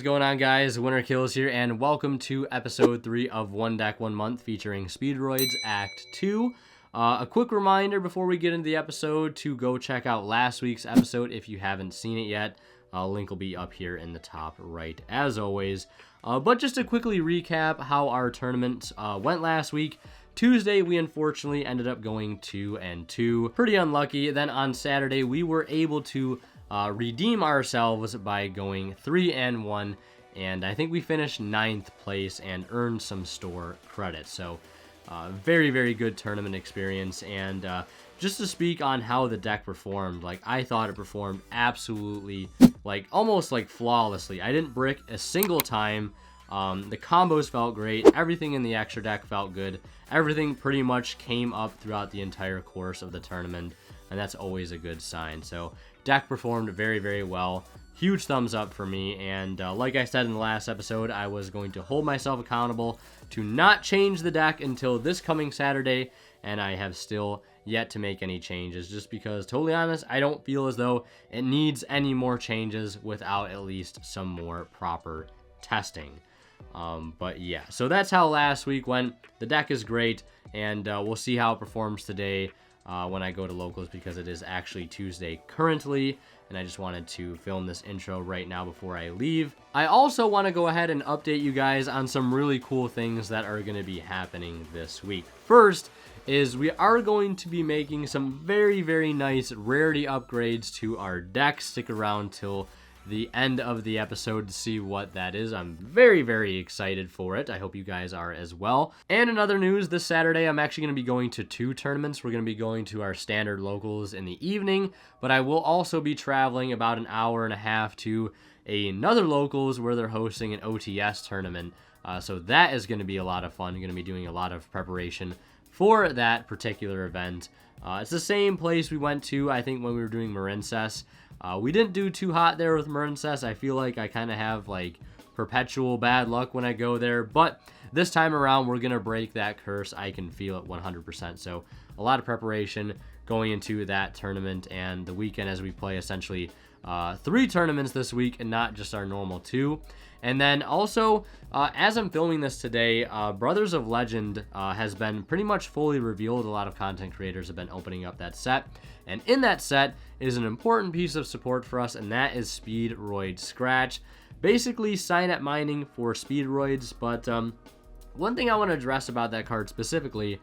going on, guys? Winner Kills here, and welcome to episode 3 of One Deck, One Month, featuring Speedroids Act 2. A quick reminder before we get into the episode to go check out last week's episode if you haven't seen it yet. Link will be up here in the top right, as always. But just to quickly recap how our tournament went last week. Tuesday, we unfortunately ended up going 2-2. Pretty unlucky. Then on Saturday, we were able to redeem ourselves by going 3-1, and I think we finished 9th place and earned some store credit. So very, very good tournament experience. And just to speak on how the deck performed, like, I thought it performed absolutely, like, almost like flawlessly. I didn't brick a single time. The combos felt great. Everything in the extra deck felt good. Everything pretty much came up throughout the entire course of the tournament, and that's always a good sign. So deck performed very, very well. Huge thumbs up for me. And like I said in the last episode, I was going to hold myself accountable to not change the deck until this coming Saturday, and I have still yet to make any changes, just because, totally honest, I don't feel as though it needs any more changes without at least some more proper testing. But yeah, so that's how last week went. The deck is great, and we'll see how it performs today when I go to locals, because it is actually Tuesday currently, and I just wanted to film this intro right now before I leave. I also want to go ahead and update you guys on some really cool things that are going to be happening this week. First is we are going to be making some very, very nice rarity upgrades to our deck. Stick around till the end of the episode to see what that is. I'm very, very excited for it. I hope you guys are as well. And in other news, this Saturday I'm actually going to be going to 2 tournaments. We're going to be going to our standard locals in the evening, but I will also be traveling about an hour and a half to another locals where they're hosting an OTS tournament. So that is going to be a lot of fun. I'm going to be doing a lot of preparation for that particular event. It's the same place we went to, I think, when we were doing Marincess. We didn't do too hot there with Marincess. I feel like I kind of have like perpetual bad luck when I go there, but this time around we're gonna break that curse. I can feel it 100%. So a lot of preparation going into that tournament and the weekend, as we play essentially 3 tournaments this week and not just our normal 2. And then also, as I'm filming this today, Brothers of Legend has been pretty much fully revealed. A lot of content creators have been opening up that set. And in that set is an important piece of support for us, and that is Speedroids Scratch. Basically, sign-up mining for Speedroids. But one thing I want to address about that card specifically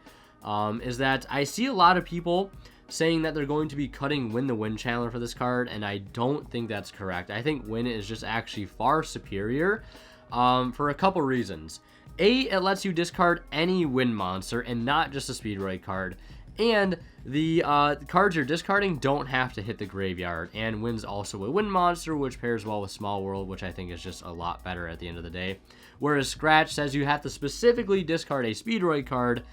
is that I see a lot of people saying that they're going to be cutting Win the Win Chandler for this card, and I don't think that's correct. I think Win is just actually far superior for a couple reasons. A, it lets you discard any Win monster and not just a Speedroid card, and the cards you're discarding don't have to hit the graveyard, and Win's also a Win monster, which pairs well with Small World, which I think is just a lot better at the end of the day. Whereas Scratch says you have to specifically discard a Speedroid card,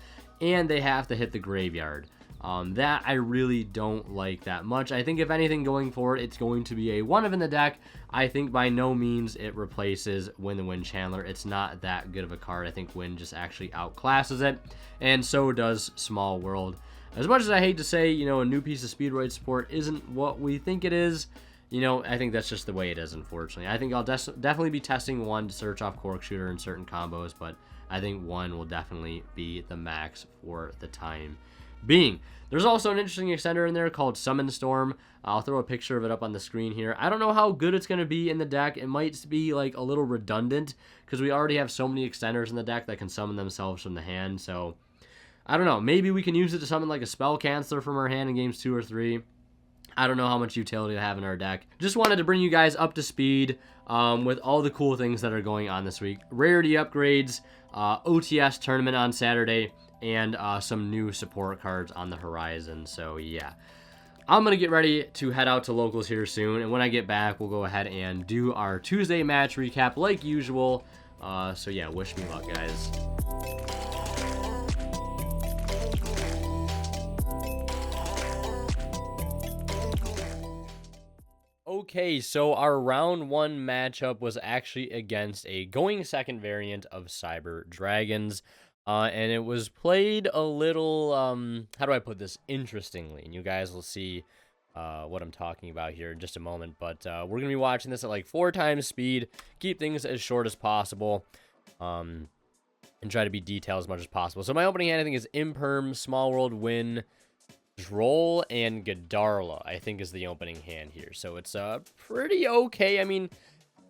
and they have to hit the graveyard. That I really don't like that much. I think if anything going forward, it's going to be a 1-of in the deck. I think by no means it replaces Win the Win Chandler. It's not that good of a card. I think Win just actually outclasses it, and so does Small World. As much as I hate to say, you know, a new piece of Speedroid support isn't what we think it is, you know, I think that's just the way it is, unfortunately. I think I'll definitely be testing 1 to search off Corkscrewder in certain combos, but I think 1 will definitely be the max for the time being. There's also an interesting extender in there called Summon Storm. I'll throw a picture of it up on the screen here. I don't know how good it's going to be in the deck. It might be like a little redundant because we already have so many extenders in the deck that can summon themselves from the hand. So I don't know. Maybe we can use it to summon like a spell canceller from our hand in games 2 or 3. I don't know how much utility to have in our deck. Just wanted to bring you guys up to speed with all the cool things that are going on this week. Rarity upgrades, OTS tournament on Saturday, and some new support cards on the horizon. So yeah, I'm gonna get ready to head out to locals here soon, and when I get back we'll go ahead and do our Tuesday match recap like usual. So yeah, wish me luck, guys. Okay, so our round 1 matchup was actually against a going second variant of Cyber Dragons. And it was played a little, how do I put this, interestingly, and you guys will see what I'm talking about here in just a moment. But we're going to be watching this at like 4 times speed, keep things as short as possible, and try to be detailed as much as possible. So my opening hand, I think, is Imperm, Small World, Win, Droll, and Gadarla, I think, is the opening hand here. So it's pretty okay. I mean,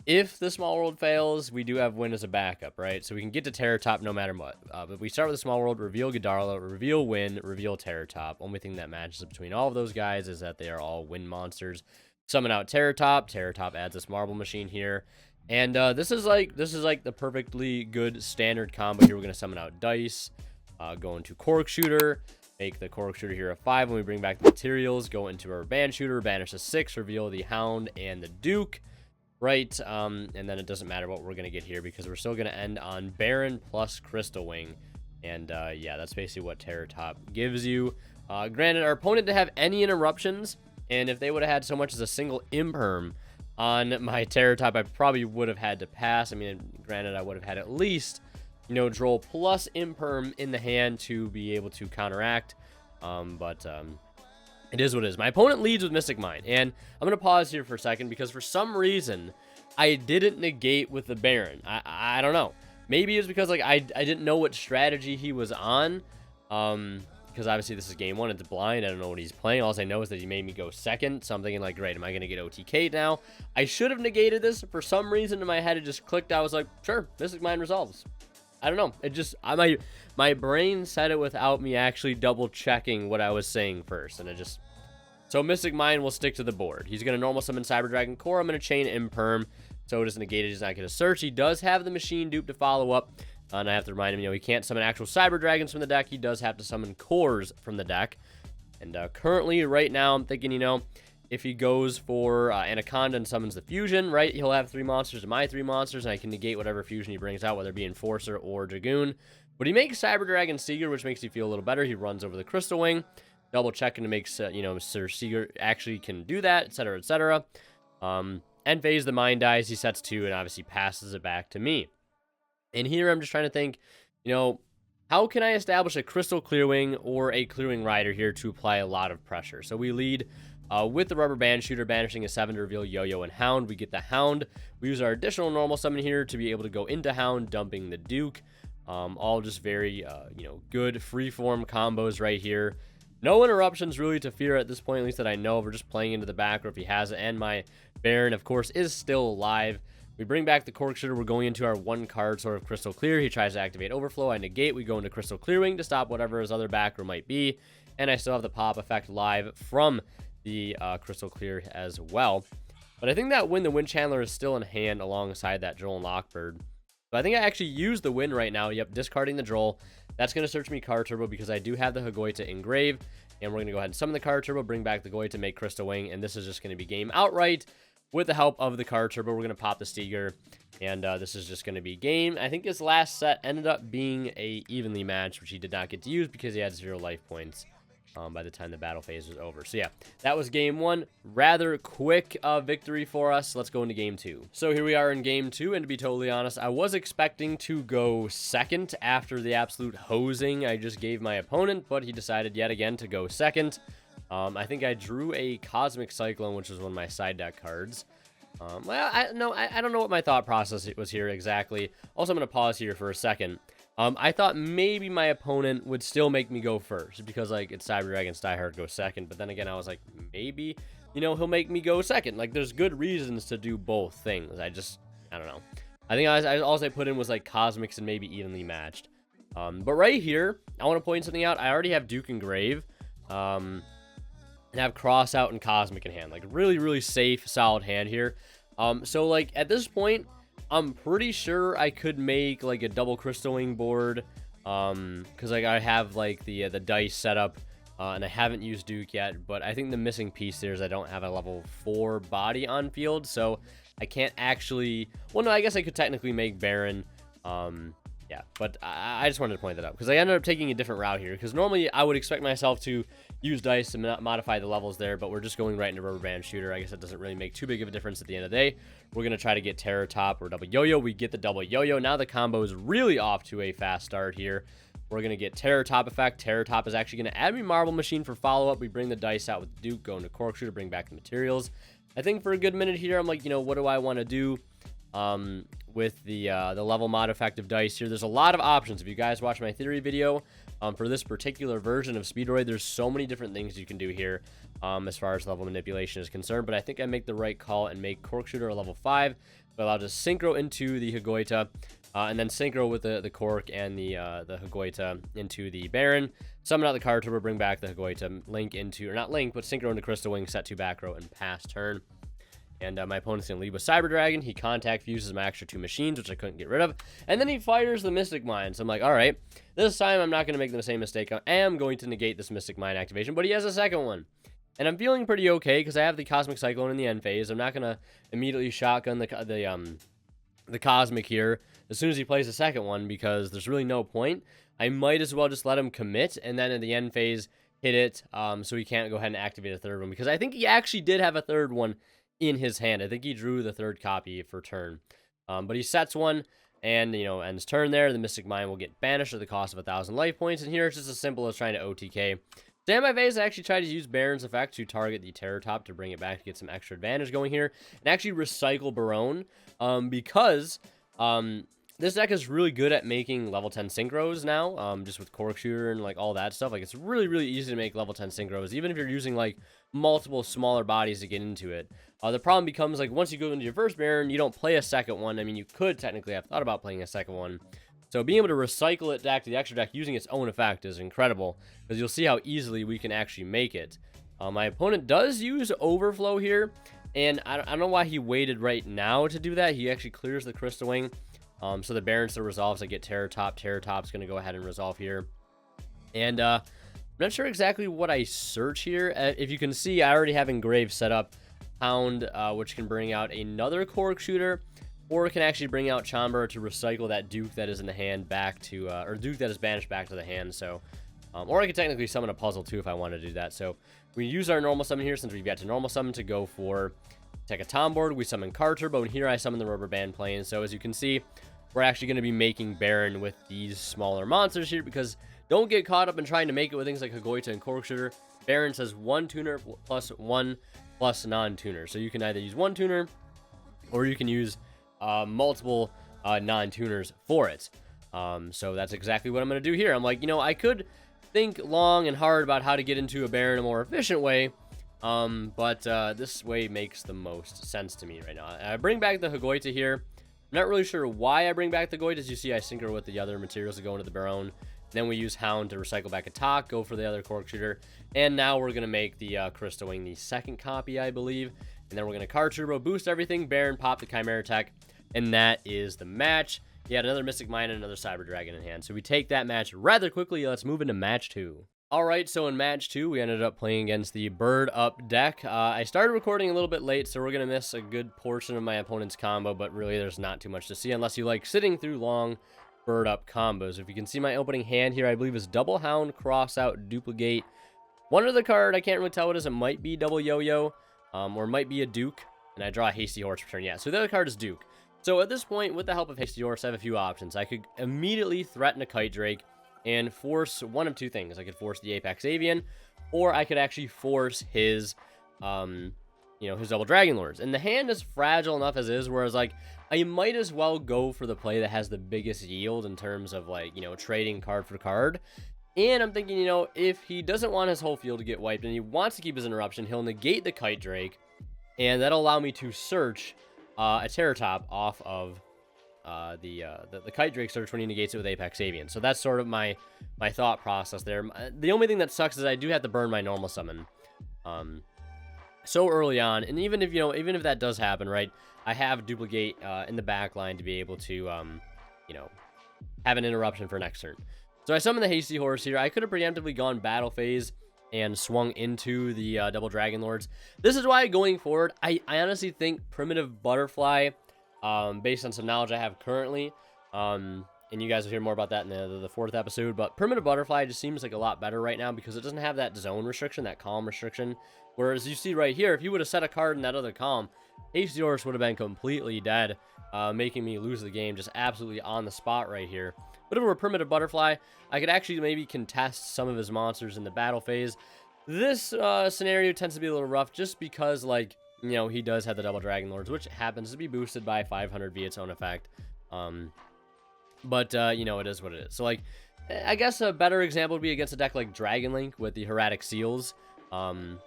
if the Small World fails, we do have Win as a backup, right? So we can get to Terror Top no matter what. But we start with the Small World, reveal Gadarla, reveal Win, reveal Terror Top. Only thing that matches between all of those guys is that they are all Win monsters. Summon out Terror Top. Terror Top adds this Marble Machine here. And this is like the perfectly good standard combo here. We're going to summon out Dice, go into Cork Shooter, make the Cork Shooter here a 5 when we bring back the materials, go into our Band Shooter, banish a 6, reveal the Hound and the Duke. Right, and then it doesn't matter what we're going to get here because we're still going to end on Baron plus Crystal Wing. And, yeah, that's basically what Terror Top gives you. Granted, our opponent didn't have any interruptions, and if they would have had so much as a single Imperm on my Terror Top, I probably would have had to pass. I mean, granted, I would have had at least, you know, Droll plus Imperm in the hand to be able to counteract. It is what it is. My opponent leads with Mystic Mine, and I'm going to pause here for a second because for some reason, I didn't negate with the Baron. I don't know. Maybe it's because like I didn't know what strategy he was on, because obviously this is game 1, it's blind, I don't know what he's playing. All I know is that he made me go second, so I'm thinking like, great, am I going to get OTK now? I should have negated this. For some reason in my head, it just clicked. I was like, sure, Mystic Mine resolves. I don't know. It just, my brain said it without me actually double checking what I was saying first. And it just, so Mystic Mine will stick to the board. He's going to normal summon Cyber Dragon Core. I'm going to chain Imperm. So it is negated. He's not going to search. He does have the machine dupe to follow up. And I have to remind him, you know, he can't summon actual Cyber Dragons from the deck. He does have to summon cores from the deck. And currently, right now, I'm thinking, you know, if he goes for Anaconda and summons the Fusion, right, he'll have 3 monsters and my 3 monsters, and I can negate whatever Fusion he brings out, whether it be Enforcer or Dragoon. But he makes Cyber Dragon Seeger, which makes you feel a little better. He runs over the Crystal Wing, double checking to make, you know, Sir Seeger actually can do that, etc., etc. End phase, the Mind dies, he sets 2, and obviously passes it back to me. And here I'm just trying to think, you know, how can I establish a Crystal Clearwing or a Clearwing Rider here to apply a lot of pressure? So we lead with the Rubber Band Shooter, banishing a 7 to reveal Yo-Yo and Hound. We get the Hound. We use our additional normal summon here to be able to go into Hound, dumping the Duke. All just very, you know, good freeform combos right here. No interruptions really to fear at this point, at least that I know of. We're just playing into the back, or if he has it. And my Baron, of course, is still alive. We bring back the Cork Shooter. We're going into our 1-card sort of Crystal Clear. He tries to activate Overflow. I negate. We go into Crystal Clearwing to stop whatever his other backer might be. And I still have the pop effect live from the Crystal Clear as well. But I think that Win, the Wind Chandler, is still in hand alongside that Droll and Lockbird. But I think I actually use the Win right now. Yep, discarding the Droll. That's going to search me Card Turbo because I do have the Hagoita Engrave. And we're going to go ahead and summon the Card Turbo, bring back the Goita, make Crystal Wing. And this is just going to be game outright. With the help of the Card Turbo, we're going to pop the Steeger, and this is just going to be game. I think his last set ended up being a evenly matched, which he did not get to use because he had 0 life points by the time the battle phase was over. So yeah, that was game 1. Rather quick victory for us. Let's go into game 2. So here we are in game 2, and to be totally honest, I was expecting to go second after the absolute hosing I just gave my opponent, but he decided yet again to go second. I think I drew a Cosmic Cyclone, which was one of my side deck cards. Well, I don't know what my thought process was here exactly. Also, I'm going to pause here for a second. I thought maybe my opponent would still make me go first because, like, it's Cyber Dragon Styhard go second. But then again, I was like, maybe, you know, he'll make me go second. Like, there's good reasons to do both things. I don't know. I think all I put in was, like, Cosmics and maybe evenly matched. But right here, I want to point something out. I already have Duke Engrave. And have Cross out and Cosmic in hand. Like, really, really safe, solid hand here. So, like, at this point, I'm pretty sure I could make, like, a double Crystal Wing board. Because, like, I have, like, the dice set up. And I haven't used Duke yet. But I think the missing piece there is I don't have a level 4 body on field. So, I can't actually... Well, no, I guess I could technically make Baron. Yeah, but I just wanted to point that out because I ended up taking a different route here because normally I would expect myself to use dice to modify the levels there, but we're just going right into Rubber Band Shooter. I guess that doesn't really make too big of a difference at the end of the day. We're going to try to get Terror Top or double Yo-Yo. We get the double Yo-Yo. Now the combo is really off to a fast start here. We're going to get Terror Top effect. Terror Top is actually going to add me Marble Machine for follow-up. We bring the dice out with Duke, go into Corkscrew, bring back the materials. I think for a good minute here, I'm like, you know, what do I want to do with the level mod effective dice here? There's a lot of options. If you guys watch my theory video for this particular version of Speedroid, there's so many different things you can do here as far as level manipulation is concerned. But I think I make the right call and make Corkscrew a level 5. But I'll just synchro into the Higuita. And then synchro with the Cork and the Higuita into the Baron. Summon out the card turbo, bring back the Higuita, link into, or not link, but synchro into Crystal Wing, set to back row, and pass turn. And my opponent's going to lead with Cyber Dragon. He contact fuses my extra 2 machines, which I couldn't get rid of. And then he fires the Mystic Mine. So I'm like, all right, this time I'm not going to make the same mistake. I am going to negate this Mystic Mine activation, but he has a second one. And I'm feeling pretty okay because I have the Cosmic Cyclone in the end phase. I'm not going to immediately shotgun the Cosmic here as soon as he plays the second one, because there's really no point. I might as well just let him commit and then in the end phase hit it so he can't go ahead and activate a third one, because I think he actually did have a third one in his hand. I think he drew the third copy for turn. But he sets one and, you know, ends turn there. The Mystic Mine will get banished at the cost of 1,000 life points, and here it's just as simple as trying to OTK. Standby phase, I actually tried to use Baron's effect to target the Terror Top to bring it back to get some extra advantage going here, and actually recycle Baron, because this deck is really good at making level 10 synchros now, just with Corkscrew and like all that stuff. Like, it's really, really easy to make level 10 synchros, even if you're using like multiple smaller bodies to get into it. The problem becomes, like, once you go into your first Baron, you don't play a second one. I mean, you could technically have thought about playing a second one. So being able to recycle it back to the extra deck using its own effect is incredible, because you'll see how easily we can actually make it. My opponent does use Overflow here, and I don't know why he waited right now to do that. He actually clears the Crystal Wing, so the Baron still resolves. I get Terror Top. Terror Top's going to go ahead and resolve here. And I'm not sure exactly what I search here. If you can see, I already have Engrave set up. Hound, which can bring out another Cork Shooter, or it can actually bring out Chambra to recycle that Duke that is in the hand back to, or Duke that is banished back to the hand. So, or I could technically summon a puzzle too if I want to do that. So we use our normal summon here, since we've got to normal summon to go for Take a Tom board. We summon Card Turbo, and here I summon the Rubber Band Plane. So as you can see, we're actually going to be making Baron with these smaller monsters here, because don't get caught up in trying to make it with things like Higuita and Cork Shooter. Baron says 1 tuner plus 1 plus non-tuner. So you can either use 1 tuner, or you can use multiple non-tuners for it. So that's exactly what I'm going to do here. I'm like, you know, I could think long and hard about how to get into a Baron in a more efficient way, but this way makes the most sense to me right now. I bring back the Higuita here. I'm not really sure why I bring back the Higuita. As you see, I synchro with the other materials to go into the Baron. Then we use Hound to recycle back a Talk, go for the other Cork Shooter, and now we're going to make the Crystal Wing the second copy, I believe. And then we're going to Card Turbo, boost everything, Baron, pop the Chimera Tech, and that is the match. He had another Mystic Mine and another Cyber Dragon in hand. So we take that match rather quickly. Let's move into match 2. Alright, so in match 2, we ended up playing against the Bird Up deck. I started recording a little bit late, so we're going to miss a good portion of my opponent's combo, but really there's not too much to see unless you like sitting through long Bird Up combos. If you can see my opening hand here, I believe is Double Hound, Cross Out, Duplicate. One other card, I can't really tell what it is. It might be Double Yo-Yo, or it might be a Duke, and I draw a Hasty Horse for turn. Yeah, so the other card is Duke. So at this point, with the help of Hasty Horse, I have a few options. I could immediately threaten a Kite Drake and force one of two things. I could force the Apex Avian, or I could actually force his, his Double Dragon Lords. And the hand is fragile enough as is, whereas, like, I might as well go for the play that has the biggest yield in terms of, like, you know, trading card for card. And I'm thinking, you know, if he doesn't want his whole field to get wiped and he wants to keep his interruption, he'll negate the Kite Drake, and that'll allow me to search a Terror Top off of the Kite Drake search when he negates it with Apex Avian. So that's sort of my thought process there. The only thing that sucks is I do have to burn my normal summon so early on, and even if that does happen, right, I have Duplicate in the back line to be able to have an interruption for next turn. So I summon the Hasty Horse here. I could have preemptively gone Battle Phase and swung into the Double Dragon Lords. This is why, going forward, I honestly think Primitive Butterfly, based on some knowledge I have currently, and you guys will hear more about that in the fourth episode. But Primitive Butterfly just seems like a lot better right now because it doesn't have that zone restriction, that column restriction. Whereas you see right here, if you would have set a card in that other column, Hasty Horse would have been completely dead, making me lose the game just absolutely on the spot right here. But if it were Primitive Butterfly, I could actually maybe contest some of his monsters in the battle phase. This scenario tends to be a little rough just because, like, you know, he does have the double Dragon Lords, which happens to be boosted by 500 via its own effect. But you know, it is what it is. So, like, I guess a better example would be against a deck like Dragon Link with the Hieratic Seals. You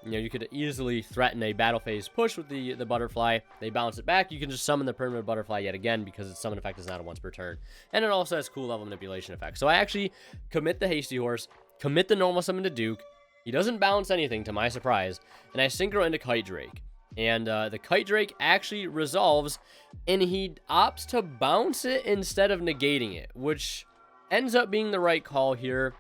know, you could easily threaten a battle phase push with the butterfly. They bounce it back. You can just summon the Primitive Butterfly yet again because its summon effect is not a once per turn. And it also has cool level manipulation effect. So I actually commit the Hasty Horse, commit the normal summon to Duke. He doesn't bounce anything to my surprise. And I synchro into Kite Drake. And the Kite Drake actually resolves, and he opts to bounce it instead of negating it, which ends up being the right call here.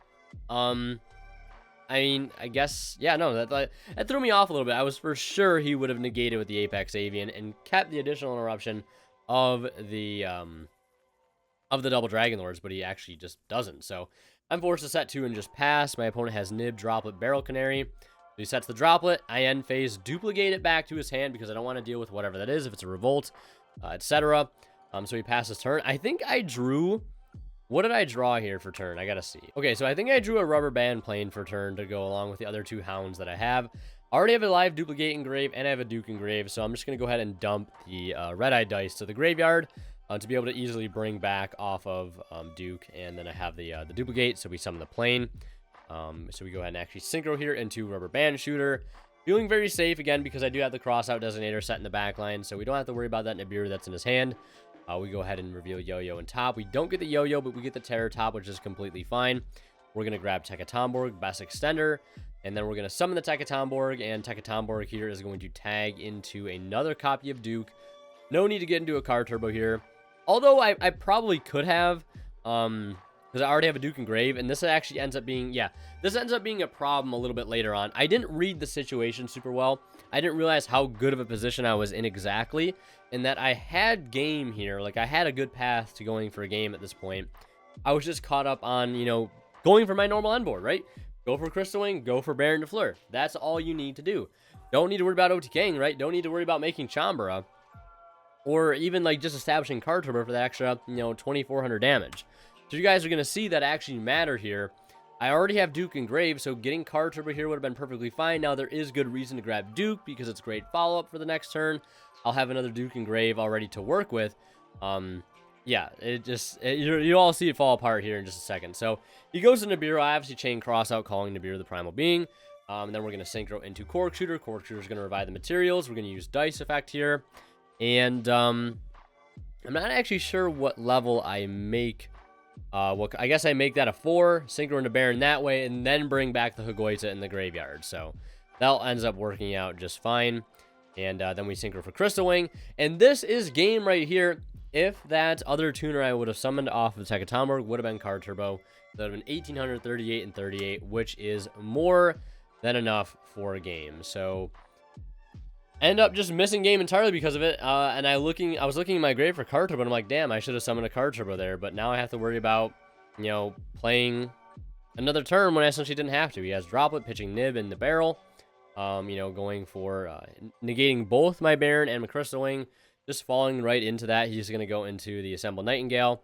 I mean, I guess, yeah, no, that threw me off a little bit. I was for sure he would have negated with the Apex Avian and kept the additional interruption of the double Dragon Lords, but he actually just doesn't. So I'm forced to set 2 and just pass. My opponent has Nib, Droplet, Barrel Canary. He sets the Droplet. I end phase, duplicate it back to his hand because I don't want to deal with whatever that is, if it's a Revolt, etc. So he passes turn. I think I drew... What did I draw here for turn? I gotta see. Okay, so I think I drew a Rubber Band Plane for turn to go along with the other 2 Hounds that I have. I already have a live Duplicate Engrave, and I have a Duke Engrave, so I'm just gonna go ahead and dump the Red-Eye Dice to the graveyard to be able to easily bring back off of Duke, and then I have the Duplicate, so we summon the Plane. So we go ahead and actually synchro here into Rubber Band Shooter. Feeling very safe again because I do have the Crossout Designator set in the back line, so we don't have to worry about that Nibiru that's in his hand. We go ahead and reveal Yo-Yo and top. We don't get the Yo-Yo, but we get the Terror top, which is completely fine. We're going to grab Tekatomborg, Best Extender, and then we're going to summon the Tekatomborg, and Tekatomborg here is going to tag into another copy of Duke. No need to get into a card turbo here. Although I probably could have, because I already have a Duke Engrave, and this actually ends up being, yeah, this ends up being a problem a little bit later on. I didn't read the situation super well. I didn't realize how good of a position I was in exactly, and that I had game here. Like, I had a good path to going for a game at this point. I was just caught up on, you know, going for my normal end board, right? Go for Crystal Wing, go for Baron de Fleur. That's all you need to do. Don't need to worry about OTKing, right? Don't need to worry about making Chambara. Or even, like, just establishing card turbo for the extra, you know, 2,400 damage. So you guys are going to see that actually matter here. I already have Duke Engrave, so getting card turbo here would have been perfectly fine. Now, there is good reason to grab Duke because it's great follow-up for the next turn. I'll have another Duke Engrave already to work with. Yeah, you all see it fall apart here in just a second. So he goes to Nibiru. I obviously chain Crossout, calling Nibiru the Primal Being. And then we're going to synchro into Cork Shooter. Cork Shooter is going to revive the materials. We're going to use Dice Effect here. And I'm not actually sure what level I make. I guess I make that a 4, synchro into Baron that way, and then bring back the Higoita in the graveyard. So that ends up working out just fine. And then we synchro for Crystal Wing. And this is game right here. If that other tuner I would have summoned off of Tekatomborg would have been card turbo, that would have been 1,838 and 38, which is more than enough for a game. So end up just missing game entirely because of it. And I was looking in my grave for card turbo, and I'm like, damn, I should have summoned a card turbo there. But now I have to worry about, you know, playing another turn when I essentially didn't have to. He has Droplet, pitching Nib in the barrel. You know, going for negating both my Baron and my Crystal Wing. Just falling right into that. He's going to go into the Assemble Nightingale.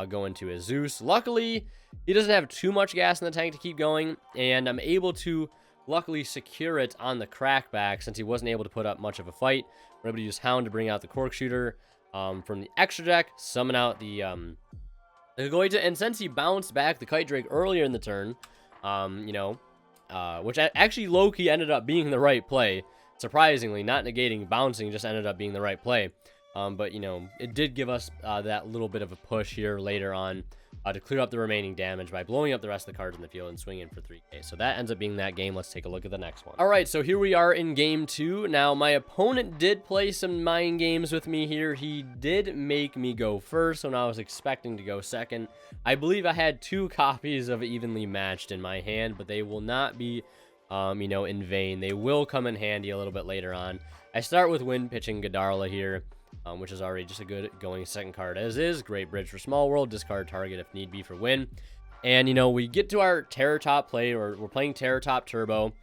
Go into his Zeus. Luckily, he doesn't have too much gas in the tank to keep going. And I'm able to luckily secure it on the crackback since he wasn't able to put up much of a fight. We're able to use Hound to bring out the Cork Shooter from the extra deck. Summon out the Higoita. And since he bounced back the Kite Drake earlier in the turn, you know, which actually low-key ended up being the right play. Surprisingly, not negating bouncing, just ended up being the right play. But, you know, it did give us that little bit of a push here later on to clear up the remaining damage by blowing up the rest of the cards in the field and swinging for 3k. So that ends up being that game. Let's take a look at the next one. All right, so here we are in game 2. Now, my opponent did play some mind games with me here. He did make me go first when I was expecting to go second. I believe I had 2 copies of Evenly Matched in my hand, but they will not be you know, in vain. They will come in handy a little bit later on. I start with wind pitching Gadarla here. which is already just a good going second card as is. Great bridge for Small World. Discard target if need be for win. And, you know, we get to our Terror Top play, or we're playing Terror Top Turbo.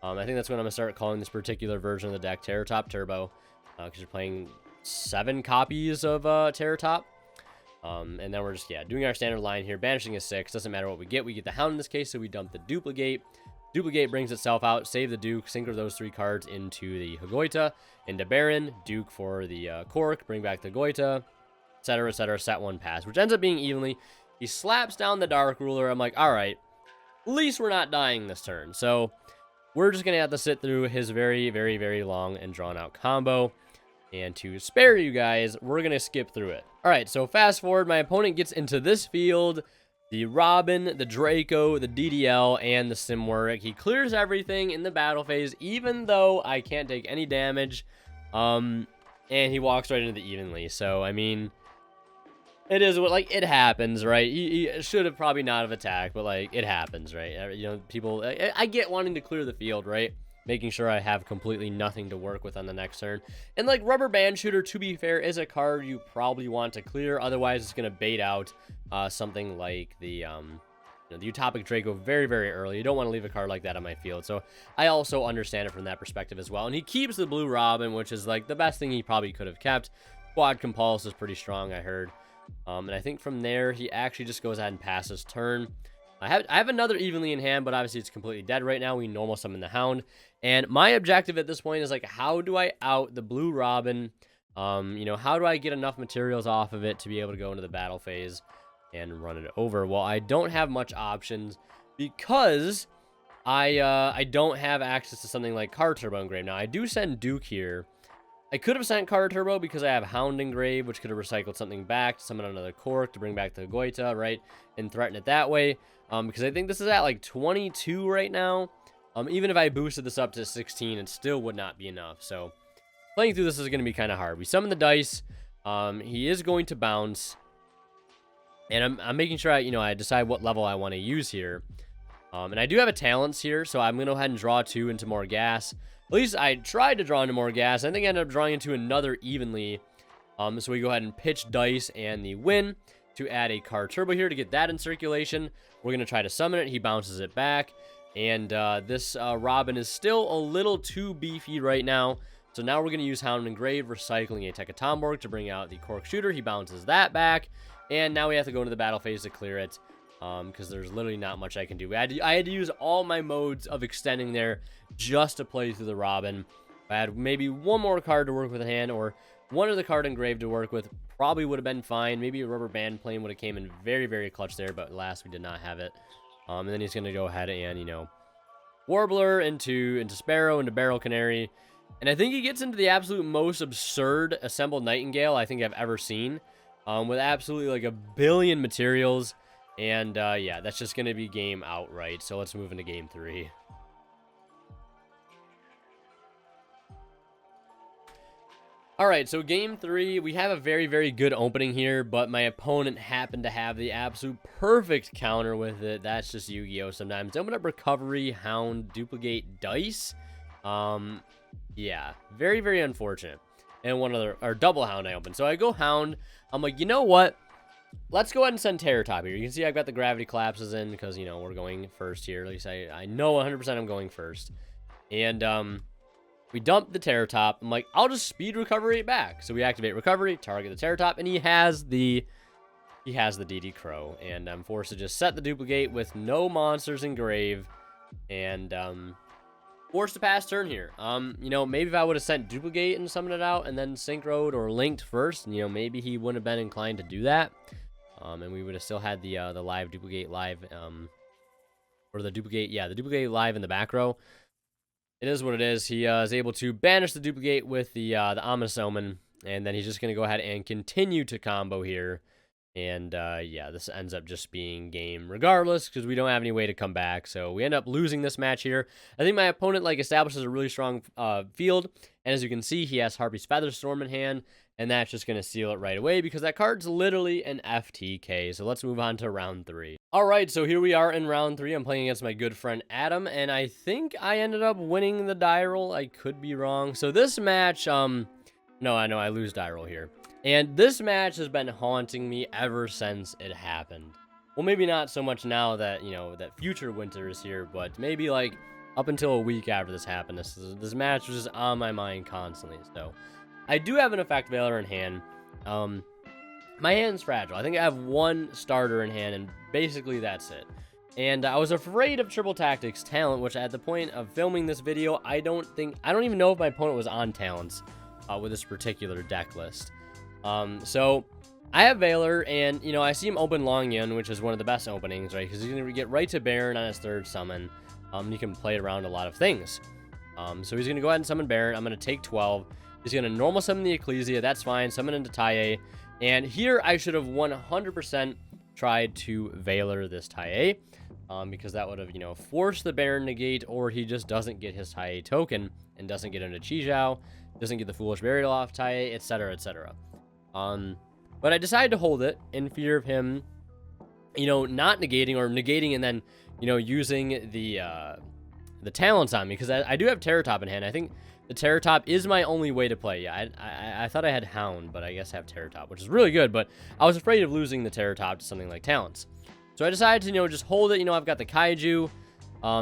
I think that's what I'm going to start calling this particular version of the deck, Terror Top Turbo, because you're playing 7 copies of Terror Top. And then we're just, doing our standard line here. Banishing a 6. Doesn't matter what we get. We get the Hound in this case, so we dump the Duplicate. Duplicate brings itself out. Save the Duke. Synchro those 3 cards into the Hagoita. Into Baron. Duke for the Cork. Bring back the Goita. Etc., etc. Set 1 pass, which ends up being evenly. He slaps down the Dark Ruler. I'm like, all right, at least we're not dying this turn. So we're just going to have to sit through his very, very, very long and drawn-out combo. And to spare you guys, we're going to skip through it. All right, so fast forward. My opponent gets into this field. The Robin, the Draco, the DDL, and the Simwaric. He clears everything in the battle phase, even though I can't take any damage. And he walks right into the evenly. So, I mean, it is what, like, it happens, right? He should have probably not have attacked, but, like, it happens, right? You know, people, I get wanting to clear the field, right? Making sure I have completely nothing to work with on the next turn. And, like, Rubber Band Shooter, to be fair, is a card you probably want to clear. Otherwise, it's going to bait out something like the Utopic Draco very, very early. You don't want to leave a card like that on my field. So I also understand it from that perspective as well. And he keeps the Blue Robin, which is, like, the best thing he probably could have kept. Quad Compulse is pretty strong, I heard. And I think from there, he actually just goes ahead and passes turn. I have another evenly in hand, but obviously it's completely dead right now. We normal summon the Hound. And my objective at this point is, like, how do I out the Blue Robin? You know, how do I get enough materials off of it to be able to go into the battle phase and run it over? Well, I don't have much options because I don't have access to something like Card Turbo Engrave. Now, I do send Duke here. I could have sent Card Turbo because I have Hound Engrave, which could have recycled something back to summon another Cork to bring back the Goita, right? And threaten it that way. Because I think this is at like 22 right now. Even if I boosted this up to 16, it still would not be enough. So playing through this is going to be kind of hard. We summon the dice. He is going to bounce. And I'm making sure I decide what level I want to use here. And I do have a talents here, so I'm going to go ahead and draw 2 into more gas. At least I tried to draw into more gas. I think I ended up drawing into another evenly. So we go ahead and pitch dice and the win to add a Card Turbo here to get that in circulation. We're going to try to summon it. He bounces it back. And this Robin is still a little too beefy right now. So now we're going to use Hound Engrave, recycling a Tekatomborg to bring out the Cork Shooter. He bounces that back. And now we have to go into the battle phase to clear it. Because there's literally not much I can do. I had to use all my modes of extending there just to play through the Robin. If I had maybe one more card to work with in hand, or one of the card engraved to work with, probably would have been fine. Maybe a Rubber Band Plane would have came in very, very clutch there, but last we did not have it. And then he's going to go ahead and, Warbler into Sparrow, into Barrel Canary. And I think he gets into the absolute most absurd Assembled Nightingale I think I've ever seen. With absolutely like a billion materials. And, yeah, that's just going to be game outright. So let's move into game 3. All right, so game 3, we have a very, very good opening here, but my opponent happened to have the absolute perfect counter with it. That's just Yu-Gi-Oh! Sometimes. Open up Recovery, Hound, Duplicate, Dice. Yeah, very, very unfortunate. And one other, or double Hound I opened. So I go Hound. I'm like, you know what? Let's go ahead and send Terror Top here. You can see I've got the Gravity Collapses in because, we're going first here. At least I know 100% I'm going first. And, we dump the Terror Top. I'm like, I'll just speed Recovery it back. So we activate Recovery, target the Terror Top, and he has the DD Crow. And I'm forced to just set the Duplicate with no monsters in grave. And, forced to pass turn here. Maybe if I would have sent Duplicate and summoned it out and then Synchroed or Linked first, maybe he wouldn't have been inclined to do that. And we would have still had the live Duplicate live, or the Duplicate, the Duplicate live in the back row. It is what it is. He is able to banish the Duplicate with the Ominous Omen, and then he's just going to go ahead and continue to combo here. And, this ends up just being game regardless because we don't have any way to come back. So we end up losing this match here. I think my opponent, establishes a really strong field. And as you can see, he has Harpy's Featherstorm in hand. And that's just going to seal it right away because that card's literally an FTK. So let's move on to round 3. All right, so here we are in round 3. I'm playing against my good friend Adam. And I think I ended up winning the die roll. I could be wrong. So this match, No, I know I lose die roll here. And this match has been haunting me ever since it happened. Well, maybe not so much now that, that future winter is here, but maybe like up until a week after this happened. This match was just on my mind constantly. So I do have an effect Veiler in hand. My hand's fragile. I think I have one starter in hand, and basically that's it. And I was afraid of Triple Tactics talent, which at the point of filming this video, I don't even know if my opponent was on talents with this particular deck list. So I have Veiler, and I see him open Long Yun, which is one of the best openings, right? Because he's gonna get right to Baron on his third summon. You can play around a lot of things. So he's gonna go ahead and summon Baron. I'm gonna take 12. He's gonna normal summon the Ecclesia. That's fine. Summon into Taie. And here I should have 100% tried to Veiler this Taie. Because that would have, forced the Baron negate, or he just doesn't get his Taie token and doesn't get into Chi-Jiao, doesn't get the Foolish Burial off Taie, etc., etc. But I decided to hold it in fear of him, not negating, or negating and then, using the talents on me, because I do have Terror Top in hand. I think the Terror Top is my only way to play. Yeah, I thought I had Hound, but I guess I have Terror Top, which is really good, but I was afraid of losing the Terror Top to something like talents. So I decided to, just hold it. I've got the Kaiju,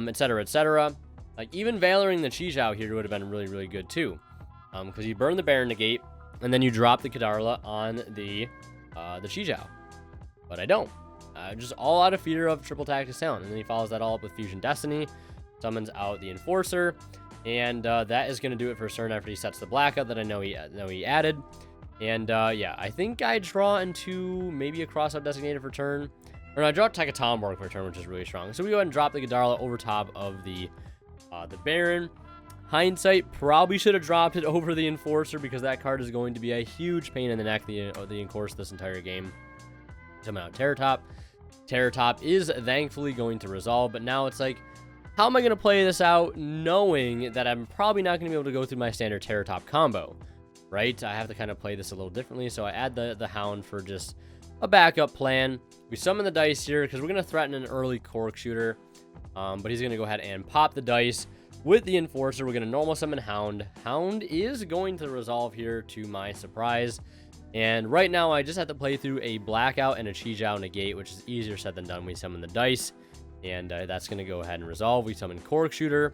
etc., etc. Like, even Veiling the Chi-Jiao here would have been really, really good, too. Because you burn the Baron negate, and then you drop the Kadarla on the Chi-Jiao. But I don't. Just all out of fear of Triple Tactics talent. And then he follows that all up with Fusion Destiny, summons out the Enforcer, and that is going to do it for his turn after he sets the Blackout that I know he added. And, yeah, I think I draw into maybe a Crossout Designated for turn. Or no, I draw Tekatomborg for turn, which is really strong. So we go ahead and drop the Kadarla over top of the Baron. Hindsight, probably should have dropped it over the Enforcer, because that card is going to be a huge pain in the neck the Enforce this entire game. Summon out Terror Top. Terror Top is thankfully going to resolve, but now it's like, how am I going to play this out knowing that I'm probably not going to be able to go through my standard Terror Top combo, right? I have to kind of play this a little differently, so I add the Hound for just a backup plan. We summon the dice here because we're going to threaten an early Cork Shooter, but he's going to go ahead and pop the dice. With the Enforcer, we're going to normal summon Hound. Hound is going to resolve here, to my surprise. And right now, I just have to play through a Blackout and a Chi-Jiao negate, which is easier said than done. We summon the dice, and that's going to go ahead and resolve. We summon Cork Shooter,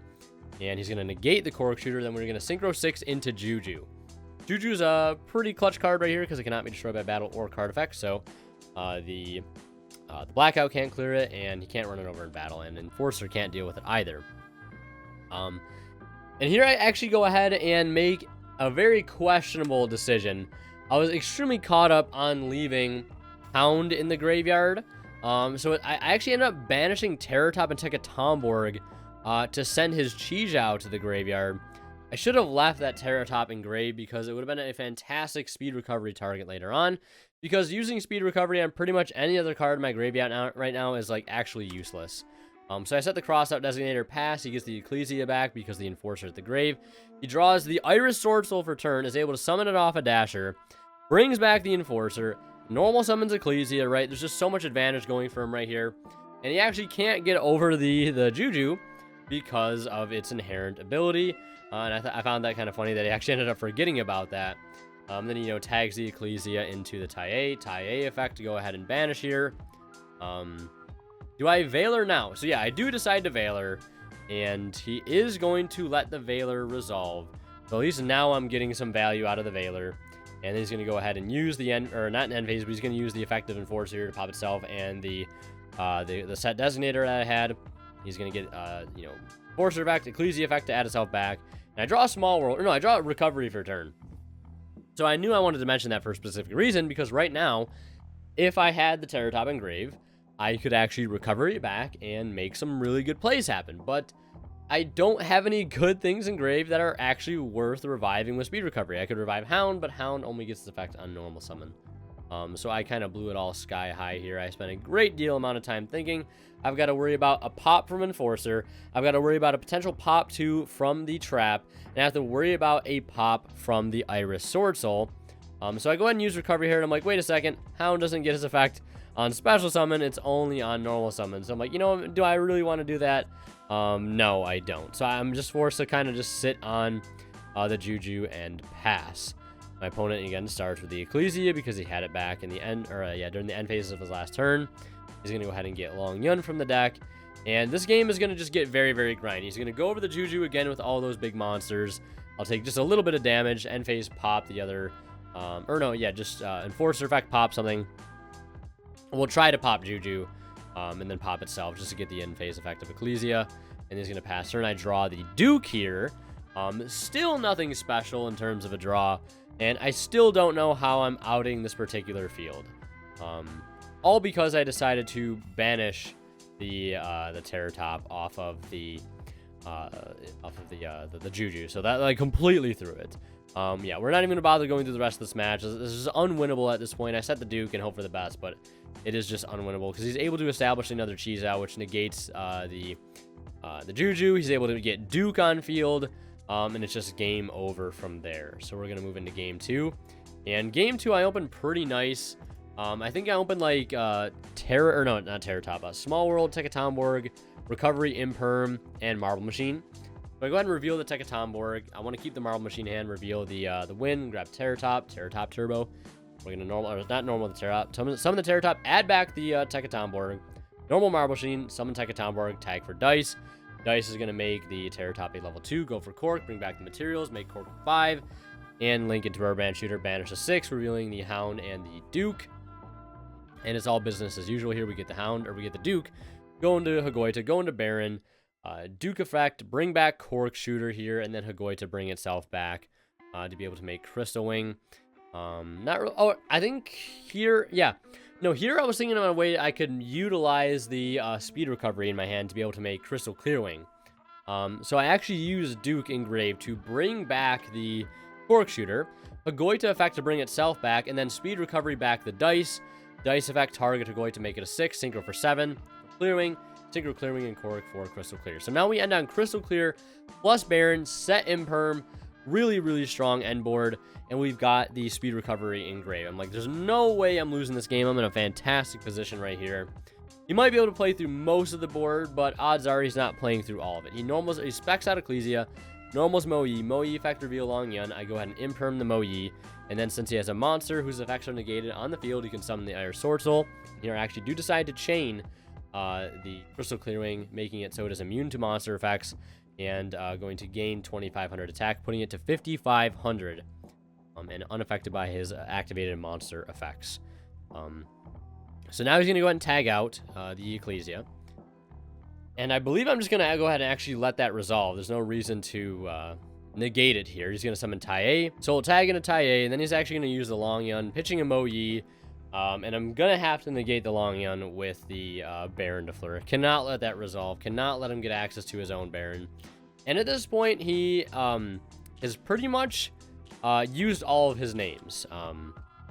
and he's going to negate the Cork Shooter. Then we're going to Synchro 6 into Juju. Juju's a pretty clutch card right here because it cannot be destroyed by battle or card effect. So the Blackout can't clear it, and he can't run it over in battle, and Enforcer can't deal with it either. And here I actually go ahead and make a very questionable decision. I was extremely caught up on leaving Hound in the graveyard. So I actually ended up banishing Terror Top and Tekatomborg to send his Chi-Jiao to the graveyard. I should have left that Terror Top engraved because it would have been a fantastic speed recovery target later on. Because using speed recovery on pretty much any other card in my graveyard right now is like actually useless. So I set the Crossout Designator pass. He gets the Ecclesia back because the Enforcer at the grave. He draws the Iris Sword Soul for turn, is able to summon it off a Dasher, brings back the Enforcer, normal summons Ecclesia, right? There's just so much advantage going for him right here. And he actually can't get over the Juju because of its inherent ability. And I found that kind of funny that he actually ended up forgetting about that. Then he, tags the Ecclesia into the Taie effect to go ahead and banish here. Do I Veiler now? So yeah, I do decide to Veiler, and he is going to let the Veiler resolve. So at least now I'm getting some value out of the Veiler. And then he's going to go ahead and use the end, or not an end phase, but he's going to use the effective Enforcer here to pop itself, and the set designator that I had. He's going to get Enforcer effect, Ecclesia effect to add itself back. And I draw a Small World, or no, I draw a Recovery for turn. So I knew I wanted to mention that for a specific reason, because right now, if I had the Terror Top engraved, I could actually recover it back and make some really good plays happen. But I don't have any good things engraved that are actually worth reviving with speed recovery. I could revive Hound, but Hound only gets its effect on normal summon. So I kind of blew it all sky high here. I spent a great deal amount of time thinking. I've got to worry about a pop from Enforcer. I've got to worry about a potential pop 2 from the Trap. And I have to worry about a pop from the Iris Sword Soul. So I go ahead and use Recovery here, and I'm like, wait a second. Hound doesn't get his effect on Special Summon. It's only on Normal Summon. So I'm like, do I really want to do that? No, I don't. So I'm just forced to kind of just sit on the Juju and pass. My opponent again starts with the Ecclesia because he had it back in the end, or during the end phases of his last turn. He's going to go ahead and get Long Yun from the deck. And this game is going to just get very, very grindy. He's going to go over the Juju again with all those big monsters. I'll take just a little bit of damage. End phase pop the other, Enforcer effect pop something. We'll try to pop Juju, and then pop itself just to get the end phase effect of Ecclesia. And he's going to pass turn. I draw the Duke here. Still nothing special in terms of a draw. And I still don't know how I'm outing this particular field. All because I decided to banish the Terror Top off of the Juju. So that like completely threw it. Yeah, we're not even gonna bother going through the rest of this match. This is unwinnable at this point. I set the Duke and hope for the best, but it is just unwinnable because he's able to establish another cheese out, which negates the Juju. He's able to get Duke on field, and it's just game over from there. So we're gonna move into game 2, and game 2 I opened pretty nice. I think I opened like Terror Top, Small World, Tekatomborg, Recovery, Imperm, and Marble Machine. So I go ahead and reveal the Tekatomborg. I want to keep the Marble Machine hand, reveal the win, grab Terror Top Turbo. We're gonna normal the Terror Top, summon the Terror Top, add back the Tekatomborg, normal Marble Machine, summon Tekatomborg, tag for Dice. Dice is gonna make the Terror Top a level 2, go for Cork, bring back the materials, make Cork 5, and link it to our Band Shooter, banish a 6, revealing the Hound and the Duke. And it's all business as usual here. We get the Hound, or we get the Duke, go into Hagoita, go into Baron, Duke effect, bring back Cork Shooter here, and then Hagoita bring itself back to be able to make Crystal Wing. I think here, yeah. No, here I was thinking of a way I could utilize the Speed Recovery in my hand to be able to make Crystal Clear Wing. So I actually used Duke Engrave to bring back the Cork Shooter, Hagoita effect to bring itself back, and then Speed Recovery back the Dice. Dice effect, target Hagoita to make it a 6, Synchro for 7, Clearwing, Synchro Clearwing, and Cork for Crystal Clear. So now we end on Crystal Clear plus Baron, set Imperm, really, really strong end board, and we've got the Speed Recovery Engrave. I'm like, there's no way I'm losing this game. I'm in a fantastic position right here. He might be able to play through most of the board, but odds are he's not playing through all of it. He specs out Ecclesia, normals Moe effect reveal Long Yun. I go ahead and Imperm the Moe. And then since he has a monster whose effects are negated on the field, he can summon the Iron Sorcel. Here I actually do decide to chain the Crystal Clearwing, making it so it is immune to monster effects, and going to gain 2,500 attack, putting it to 5,500, and unaffected by his activated monster effects. So now he's going to go ahead and tag out the Ecclesia. And I believe I'm just going to go ahead and actually let that resolve. There's no reason to negate it here. He's going to summon Tai. So we'll tag into Tai, and then he's actually going to use the Long Yun, pitching a Mo Yi. And I'm going to have to negate the Long Yun with the Baron to Fleur. Cannot let that resolve. Cannot let him get access to his own Baron. And at this point, he has pretty much used all of his names.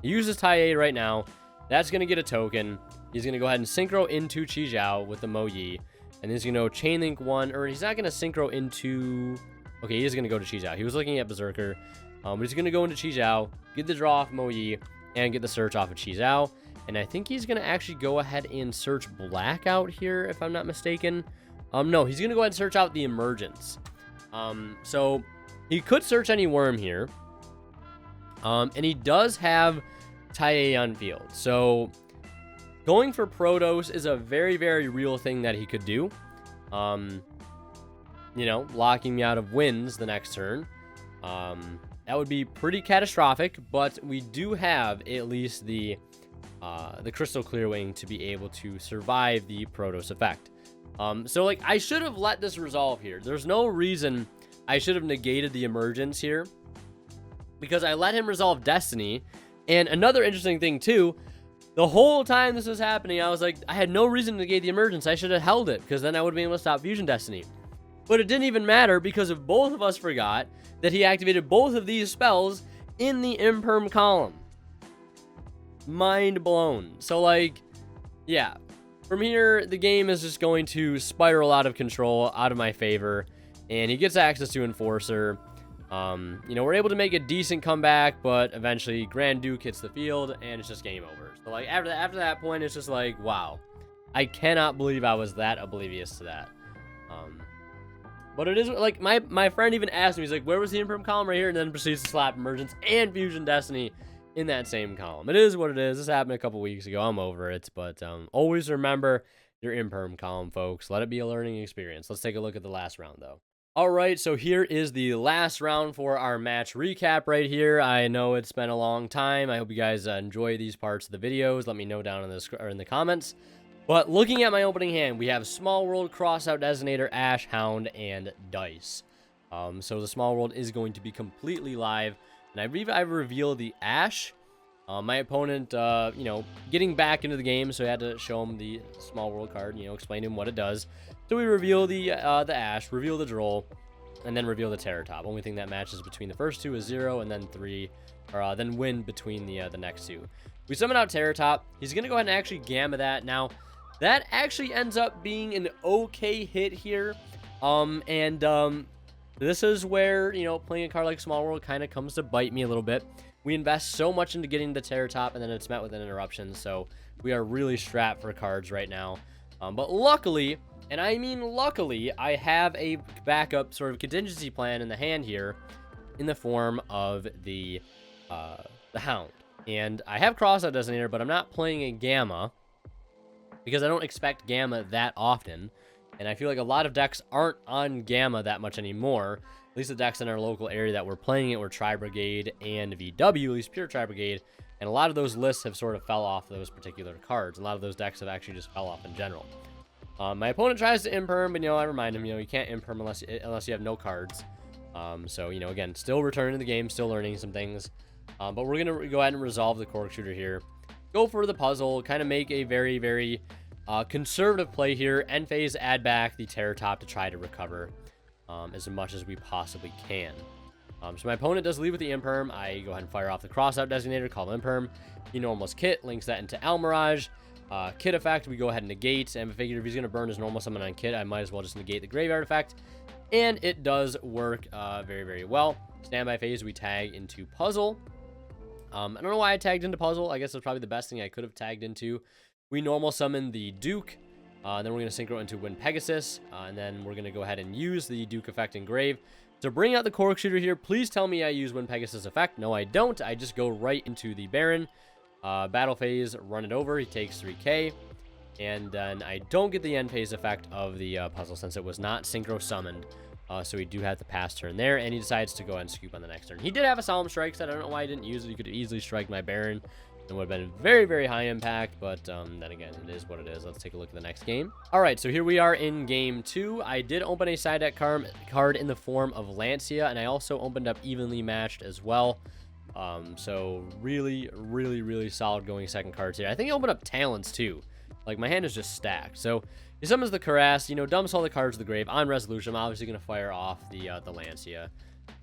He uses Tai right now. That's going to get a token. He's going to go ahead and synchro into Chi Zhao with the Mo Yi. And he's going to chain link one, or he's not going to synchro into... Okay, he is going to go to Chi Zhao. He was looking at Berserker. But he's going to go into Chi Zhao, get the draw off Mo Yi, and get the search off of Chi Zhao. And I think he's going to actually go ahead and search Blackout here, if I'm not mistaken. No, he's going to go ahead and search out the Emergence. So he could search any worm here. And he does have Tai on field. So going for Protos is a very, very real thing that he could do. You know, locking me out of wins the next turn. That would be pretty catastrophic, but we do have at least the Crystal Clearwing to be able to survive the Protos effect. So, like, I should have let this resolve here. There's no reason I should have negated the Emergence here, because I let him resolve Destiny. And another interesting thing, too, the whole time this was happening, I was like, I had no reason to negate the Emergence. I should have held it, because then I would have been able to stop Fusion Destiny. But it didn't even matter, because if both of us forgot that he activated both of these spells in the Imperm column. Mind blown. So, like, yeah. From here, the game is just going to spiral out of control, out of my favor. And he gets access to Enforcer. You know, we're able to make a decent comeback, but eventually Grand Duke hits the field, and it's just game over. So, like, after that point, it's just like, wow. I cannot believe I was that oblivious to that. But it is, like, my friend even asked me, he's like, where was the Imperm column? Right here, and then proceeds to slap Emergence and Fusion Destiny in that same column. It is what it is. This happened a couple weeks ago. I'm over it. But always remember your Imperm column, folks. Let it be a learning experience. Let's take a look at the last round, though. All right, so here is the last round for our match recap right here. I know it's been a long time. I hope you guys enjoy these parts of the videos. Let me know down in the comments. But looking at my opening hand, we have Small World, Crossout Designator, Ash, Hound, and Dice. So the Small World is going to be completely live. And I believe I've revealed the Ash. My opponent, you know, getting back into the game, so I had to show him the Small World card, you know, explain to him what it does. So we reveal the Ash, reveal the Droll, and then reveal the Terror Top. Only thing that matches between the first two is 0, and then 3, or then win between the next two. We summon out Terror Top. He's going to go ahead and actually Gamma that. Now, that actually ends up being an okay hit here. This is where, you know, playing a card like Small World kind of comes to bite me a little bit. We invest so much into getting the Terror Top, and then it's met with an interruption, so we are really strapped for cards right now. But luckily, and I mean luckily, I have a backup sort of contingency plan in the hand here in the form of the Hound. And I have Crossout Designator, but I'm not playing a Gamma because I don't expect Gamma that often. And I feel like a lot of decks aren't on Gamma that much anymore. At least the decks in our local area that we're playing it were Tri-Brigade and VW, at least pure Tri-Brigade. And a lot of those lists have sort of fell off those particular cards. A lot of those decks have actually just fell off in general. My opponent tries to Imperm, but, you know, I remind him, you know, you can't Imperm unless you have no cards. So, you know, again, still returning to the game, still learning some things. But we're going to go ahead and resolve the Cork Shooter here. Go for the puzzle, kind of make a very, very conservative play here. End phase, add back the Terror Top to try to recover as much as we possibly can. So my opponent does leave with the Imperm. I go ahead and fire off the Crossout Designator, call Imperm. He normals Kit, links that into Almirage. Kit effect, we go ahead and negate. And I figured if he's going to burn his normal summon on Kit, I might as well just negate the Graveyard effect. And it does work very, very well. Standby phase, we tag into Puzzle. I don't know why I tagged into Puzzle. I guess it's probably the best thing I could have tagged into. We normal summon the Duke. Then we're going to synchro into Wind Pegasus. And then we're going to go ahead and use the Duke effect Engrave. To bring out the Cork Shooter here, please tell me I use Wind Pegasus effect. No, I don't. I just go right into the Baron. Battle phase, run it over. He takes 3k. And then I don't get the end phase effect of the puzzle since it was not synchro summoned. So we do have the pass turn there. And he decides to go ahead and scoop on the next turn. He did have a Solemn Strike set. I don't know why I didn't use it. He could easily strike my Baron. It would have been very, very high impact, but then again, it is what it is. Let's take a look at the next game. All right, so here we are in game 2. I did open a side deck card in the form of Lancia, and I also opened up Evenly Matched as well. So really, really, really solid going second cards here. I think I opened up Talents too. Like, my hand is just stacked. So he summons the Caress, you know, dumps all the cards to the grave. On resolution, I'm obviously going to fire off the Lancia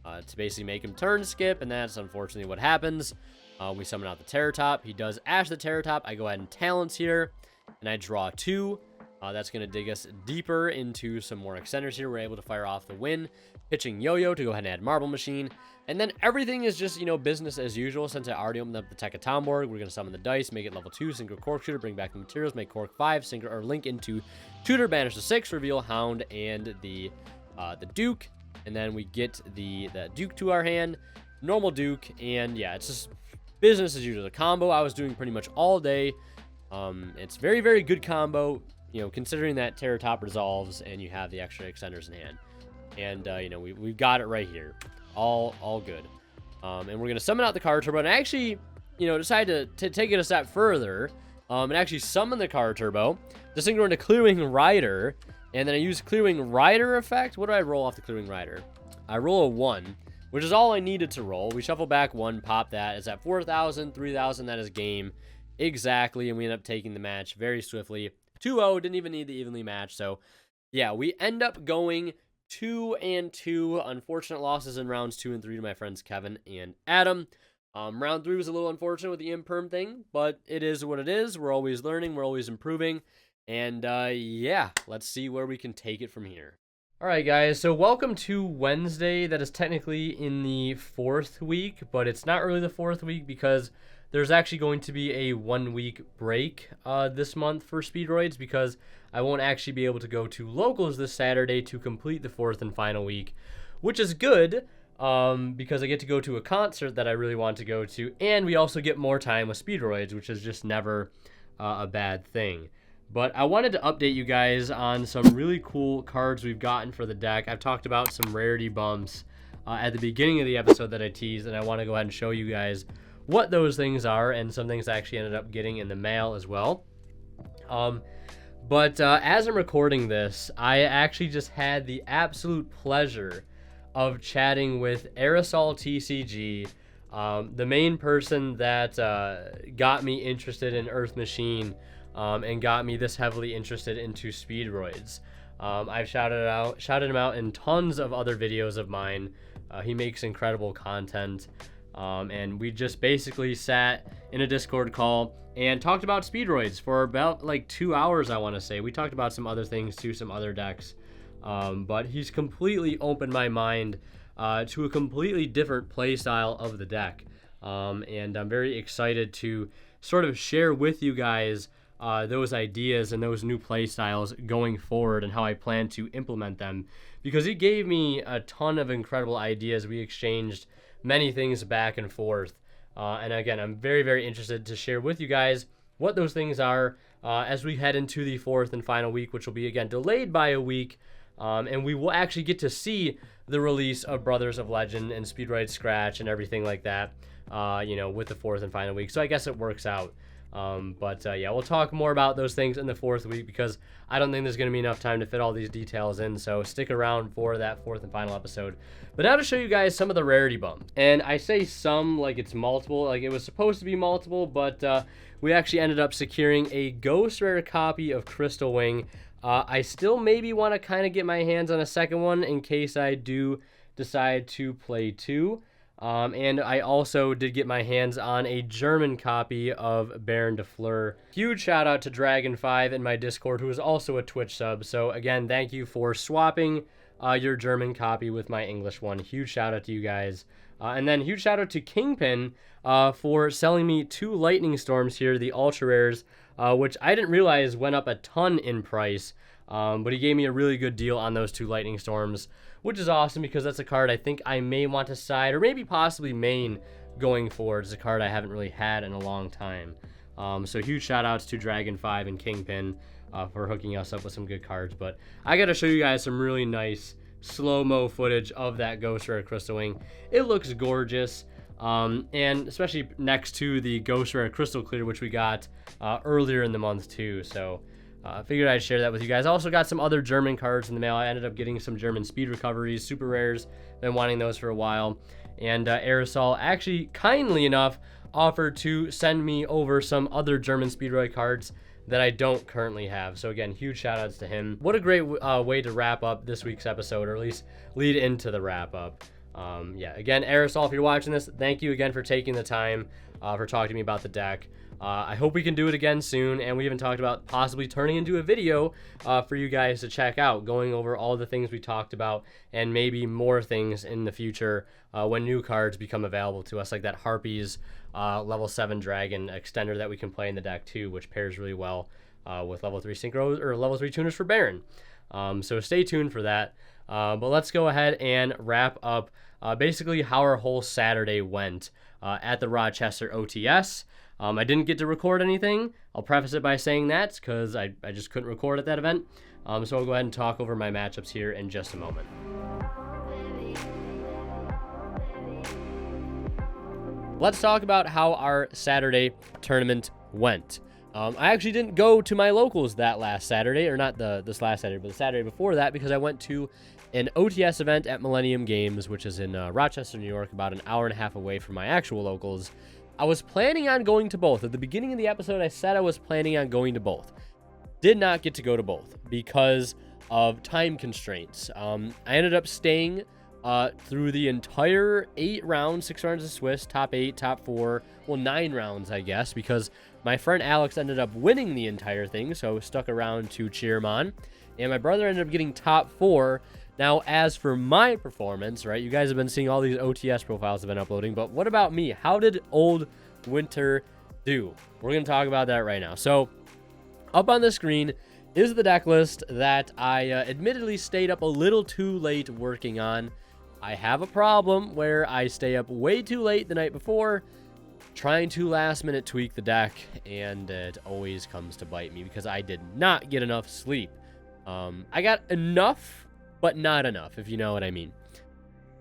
to basically make him turn skip, and that's unfortunately what happens. We summon out the Terror Top. He does Ash the Terror Top. I go ahead and Talents here, and I draw 2. That's going to dig us deeper into some more extenders here. We're able to fire off the Win, pitching Yo-Yo to go ahead and add Marble Machine. And then everything is just, you know, business as usual. Since I already opened up the Tekatomborg, we're going to summon the Dice, make it level 2, Synchro Cork Shooter, bring back the materials, make Cork 5, Synchro, or link into Tutor, banish to 6, reveal Hound and the Duke. And then we get the Duke to our hand, normal Duke, and yeah, it's just business as usual. The combo I was doing pretty much all day. It's very, very good combo, you know, considering that Terror Top resolves and you have the extra extenders in hand. And, you know, we've got it right here. All good. And we're going to summon out the card turbo. And I actually, you know, decided to take it a step further and actually summon the card turbo to synchro into Clearwing Rider. And then I use Clearwing Rider effect. What do I roll off the Clearwing Rider? I roll a 1. Which is all I needed to roll. We shuffle back 1, pop that. It's at 4,000, 3,000. That is game. Exactly. And we end up taking the match very swiftly. 2-0. Didn't even need the evenly match. So, yeah, we end up going 2-2. Unfortunate losses in rounds 2 and 3 to my friends Kevin and Adam. Round 3 was a little unfortunate with the Imperm thing. But it is what it is. We're always learning. We're always improving. And, yeah, let's see where we can take it from here. Alright guys, so welcome to Wednesday. That is technically in the 4th week, but it's not really the 4th week because there's actually going to be a 1-week break this month for Speedroids because I won't actually be able to go to locals this Saturday to complete the 4th and final week, which is good because I get to go to a concert that I really want to go to, and we also get more time with Speedroids, which is just never a bad thing. But I wanted to update you guys on some really cool cards we've gotten for the deck. I've talked about some rarity bumps at the beginning of the episode that I teased, and I want to go ahead and show you guys what those things are and some things I actually ended up getting in the mail as well. But as I'm recording this, I actually just had the absolute pleasure of chatting with Aerosol TCG, the main person that got me interested in Earth Machine and got me this heavily interested into Speedroids. I've shouted him out in tons of other videos of mine. He makes incredible content. And we just basically sat in a Discord call and talked about Speedroids for about like 2 hours, I want to say. We talked about some other things too, some other decks. But he's completely opened my mind to a completely different play style of the deck. And I'm very excited to sort of share with you guys those ideas and those new play styles going forward and how I plan to implement them, because he gave me a ton of incredible ideas. We exchanged many things back and forth. And again, I'm very, very interested to share with you guys what those things are as we head into the 4th and final week, which will be, again, delayed by a week. And we will actually get to see the release of Brothers of Legend and Speedroid Scratch and everything like that, with the 4th and final week. So I guess it works out. Yeah, we'll talk more about those things in the 4th week because I don't think there's going to be enough time to fit all these details in, so stick around for that 4th and final episode. But now to show you guys some of the rarity bumps. And I say some like it's multiple, like it was supposed to be multiple, but we actually ended up securing a ghost rare copy of Crystal Wing. I still maybe want to kind of get my hands on a second one in case I do decide to play 2. And I also did get my hands on a German copy of Baron de Fleur. Huge shout out to Dragon5 in my Discord, who is also a Twitch sub. So again, thank you for swapping your German copy with my English one. Huge shout out to you guys. And then huge shout out to Kingpin for selling me 2 Lightning Storms here, the Ultra Rares, which I didn't realize went up a ton in price. But he gave me a really good deal on those 2 Lightning Storms, which is awesome because that's a card I think I may want to side or maybe possibly main going forward. It's a card I haven't really had in a long time. So huge shout outs to Dragon5 and Kingpin for hooking us up with some good cards. But I got to show you guys some really nice slow-mo footage of that Ghost Rare Crystal Wing. It looks gorgeous. And especially next to the Ghost Rare Crystal Clear, which we got earlier in the month too. So I figured I'd share that with you guys. I also got some other German cards in the mail. I ended up getting some German Speed Recoveries, super rares. Been wanting those for a while. And Aerosol actually, kindly enough, offered to send me over some other German Speedroid cards that I don't currently have. So again, huge shout outs to him. What a great way to wrap up this week's episode, or at least lead into the wrap up. Yeah, again, Aerosol, if you're watching this, thank you again for taking the time for talking to me about the deck. I hope we can do it again soon, and we even talked about possibly turning into a video for you guys to check out, going over all the things we talked about and maybe more things in the future when new cards become available to us, like that Harpies level 7 Dragon extender that we can play in the deck too, which pairs really well with level 3 synchros or level 3 tuners for Baron. So stay tuned for that. But let's go ahead and wrap up basically how our whole Saturday went at the Rochester OTS. I didn't get to record anything. I'll preface it by saying that because I just couldn't record at that event. So I'll go ahead and talk over my matchups here in just a moment. Let's talk about how our Saturday tournament went. I actually didn't go to my locals that last Saturday, or not this last Saturday, but the Saturday before that, because I went to an OTS event at Millennium Games, which is in Rochester, New York, about an hour and a half away from my actual locals. I was planning on going to both. At the beginning of the episode, I said I was planning on going to both. Did not get to go to both because of time constraints. I ended up staying through the entire 8 rounds, 6 rounds of Swiss, top 8, top 4, well, 9 rounds, I guess, because my friend Alex ended up winning the entire thing, so I stuck around to cheer him on. And my brother ended up getting top 4. Now, as for my performance, right, you guys have been seeing all these OTS profiles I've been uploading, but what about me? How did old Winter do? We're going to talk about that right now. So up on the screen is the deck list that I admittedly stayed up a little too late working on. I have a problem where I stay up way too late the night before trying to last minute tweak the deck, and it always comes to bite me because I did not get enough sleep. I got enough, but not enough, if you know what I mean.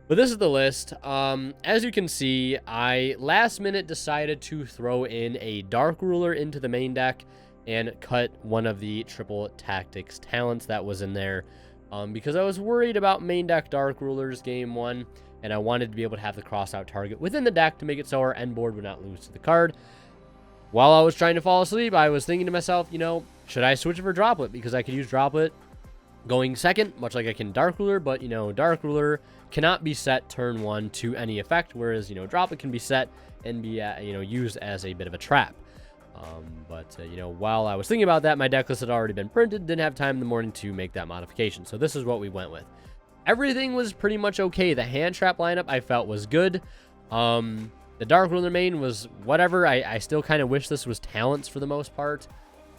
But this is the list. As you can see, I last minute decided to throw in a Dark Ruler into the main deck and cut one of the triple tactics talents that was in there, because I was worried about main deck Dark Rulers game 1, and I wanted to be able to have the cross-out target within the deck to make it so our end board would not lose to the card. While I was trying to fall asleep, I was thinking to myself, you know, should I switch it for Droplet? Because I could use Droplet going second, much like I can Dark Ruler, but, you know, Dark Ruler cannot be set turn 1 to any effect, whereas, you know, Droplet can be set and be, you know, used as a bit of a trap. You know, while I was thinking about that, my deck list had already been printed, didn't have time in the morning to make that modification. So this is what we went with. Everything was pretty much okay. The hand trap lineup I felt was good. The Dark Ruler main was whatever. I still kind of wish this was talents for the most part.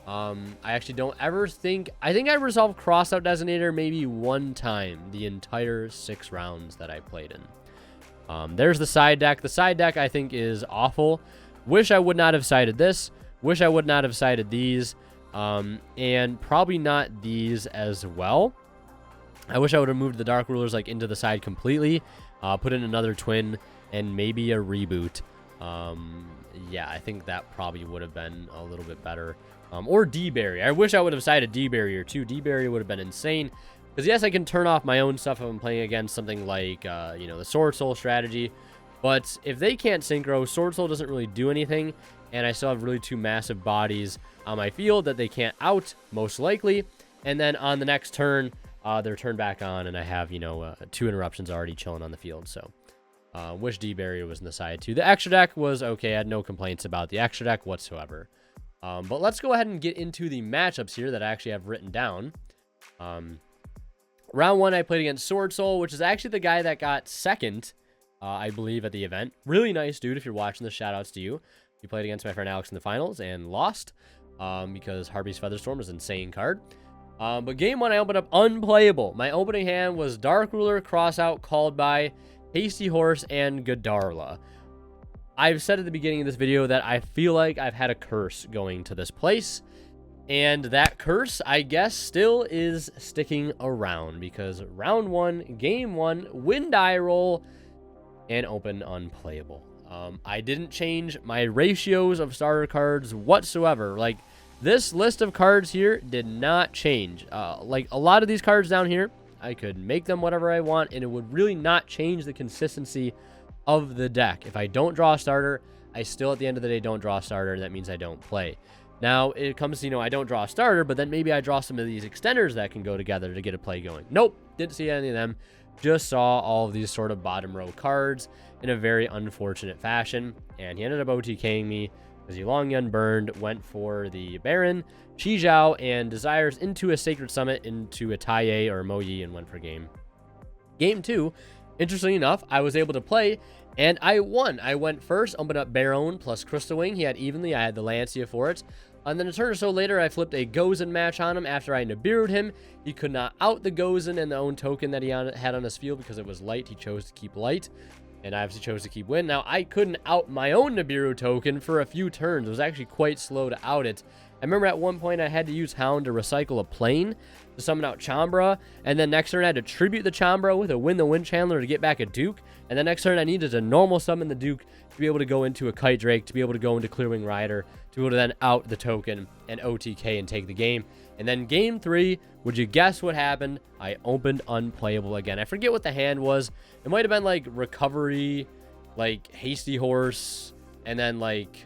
I actually don't ever think... I think I resolved Crossout Designator maybe one time the entire 6 rounds that I played in. There's the side deck. The side deck I think is awful. Wish I would not have sided this. Wish I would not have sided these. And probably not these as well. I wish I would have moved the Dark Rulers like into the side completely, put in another twin, and maybe a reboot. Yeah, I think that probably would have been a little bit better. Or D-Barrier. I wish I would have sided D-Barrier too. D-Barrier would have been insane. Because yes, I can turn off my own stuff if I'm playing against something like, you know, the Sword Soul strategy. But if they can't synchro, Sword Soul doesn't really do anything. And I still have really 2 massive bodies on my field that they can't out, most likely. And then on the next turn... they're turned back on, and I have, you know, 2 interruptions already chilling on the field. So, wish D-Barrier was in the side too. The extra deck was okay. I had no complaints about the extra deck whatsoever. But let's go ahead and get into the matchups here that I actually have written down. Round 1, I played against Sword Soul, which is actually the guy that got second, I believe, at the event. Really nice dude. If you're watching this, shout outs to you. You played against my friend Alex in the finals and lost, because Harpy's Featherstorm is an insane card. But game 1, I opened up unplayable. My opening hand was Dark Ruler, Crossout, Called By, Hasty Horse, and Godarla. I've said at the beginning of this video that I feel like I've had a curse going to this place. And that curse, I guess, still is sticking around. Because round 1, game 1, win die roll, and open unplayable. I didn't change my ratios of starter cards whatsoever. Like... this list of cards here did not change. Like a lot of these cards down here, I could make them whatever I want, and it would really not change the consistency of the deck. If I don't draw a starter, I still at the end of the day don't draw a starter, and that means I don't play. Now, it comes to, you know, I don't draw a starter, but then maybe I draw some of these extenders that can go together to get a play going. Nope, didn't see any of them. Just saw all of these sort of bottom row cards in a very unfortunate fashion, and he ended up OTKing me. As he long unburned, went for the Baron, Chi Zhao, and Desires into a Sacred Summit, into a Taiye or a Moyi, and went for game. Game 2, interestingly enough, I was able to play, and I won. I went first, opened up Baron plus Crystal Wing. He had evenly. I had the Lancia for it. And then a turn or so later, I flipped a Gozen match on him after I Nibiru'd him. He could not out the Gozen and the own token that he had on his field because it was light. He chose to keep light. And I obviously chose to keep win. Now, I couldn't out my own Nibiru token for a few turns. It was actually quite slow to out it. I remember at one point I had to use Hound to recycle a plane to summon out Chambra. And then next turn I had to tribute the Chambra with a Win the Wind Chandler to get back a Duke. And then next turn I needed to normal summon the Duke to be able to go into a Kite Drake, to be able to go into Clearwing Rider, to be able to then out the token and OTK and take the game. And then game 3, would you guess what happened? I opened unplayable again. I forget what the hand was. It might have been like Recovery, like Hasty Horse, and then like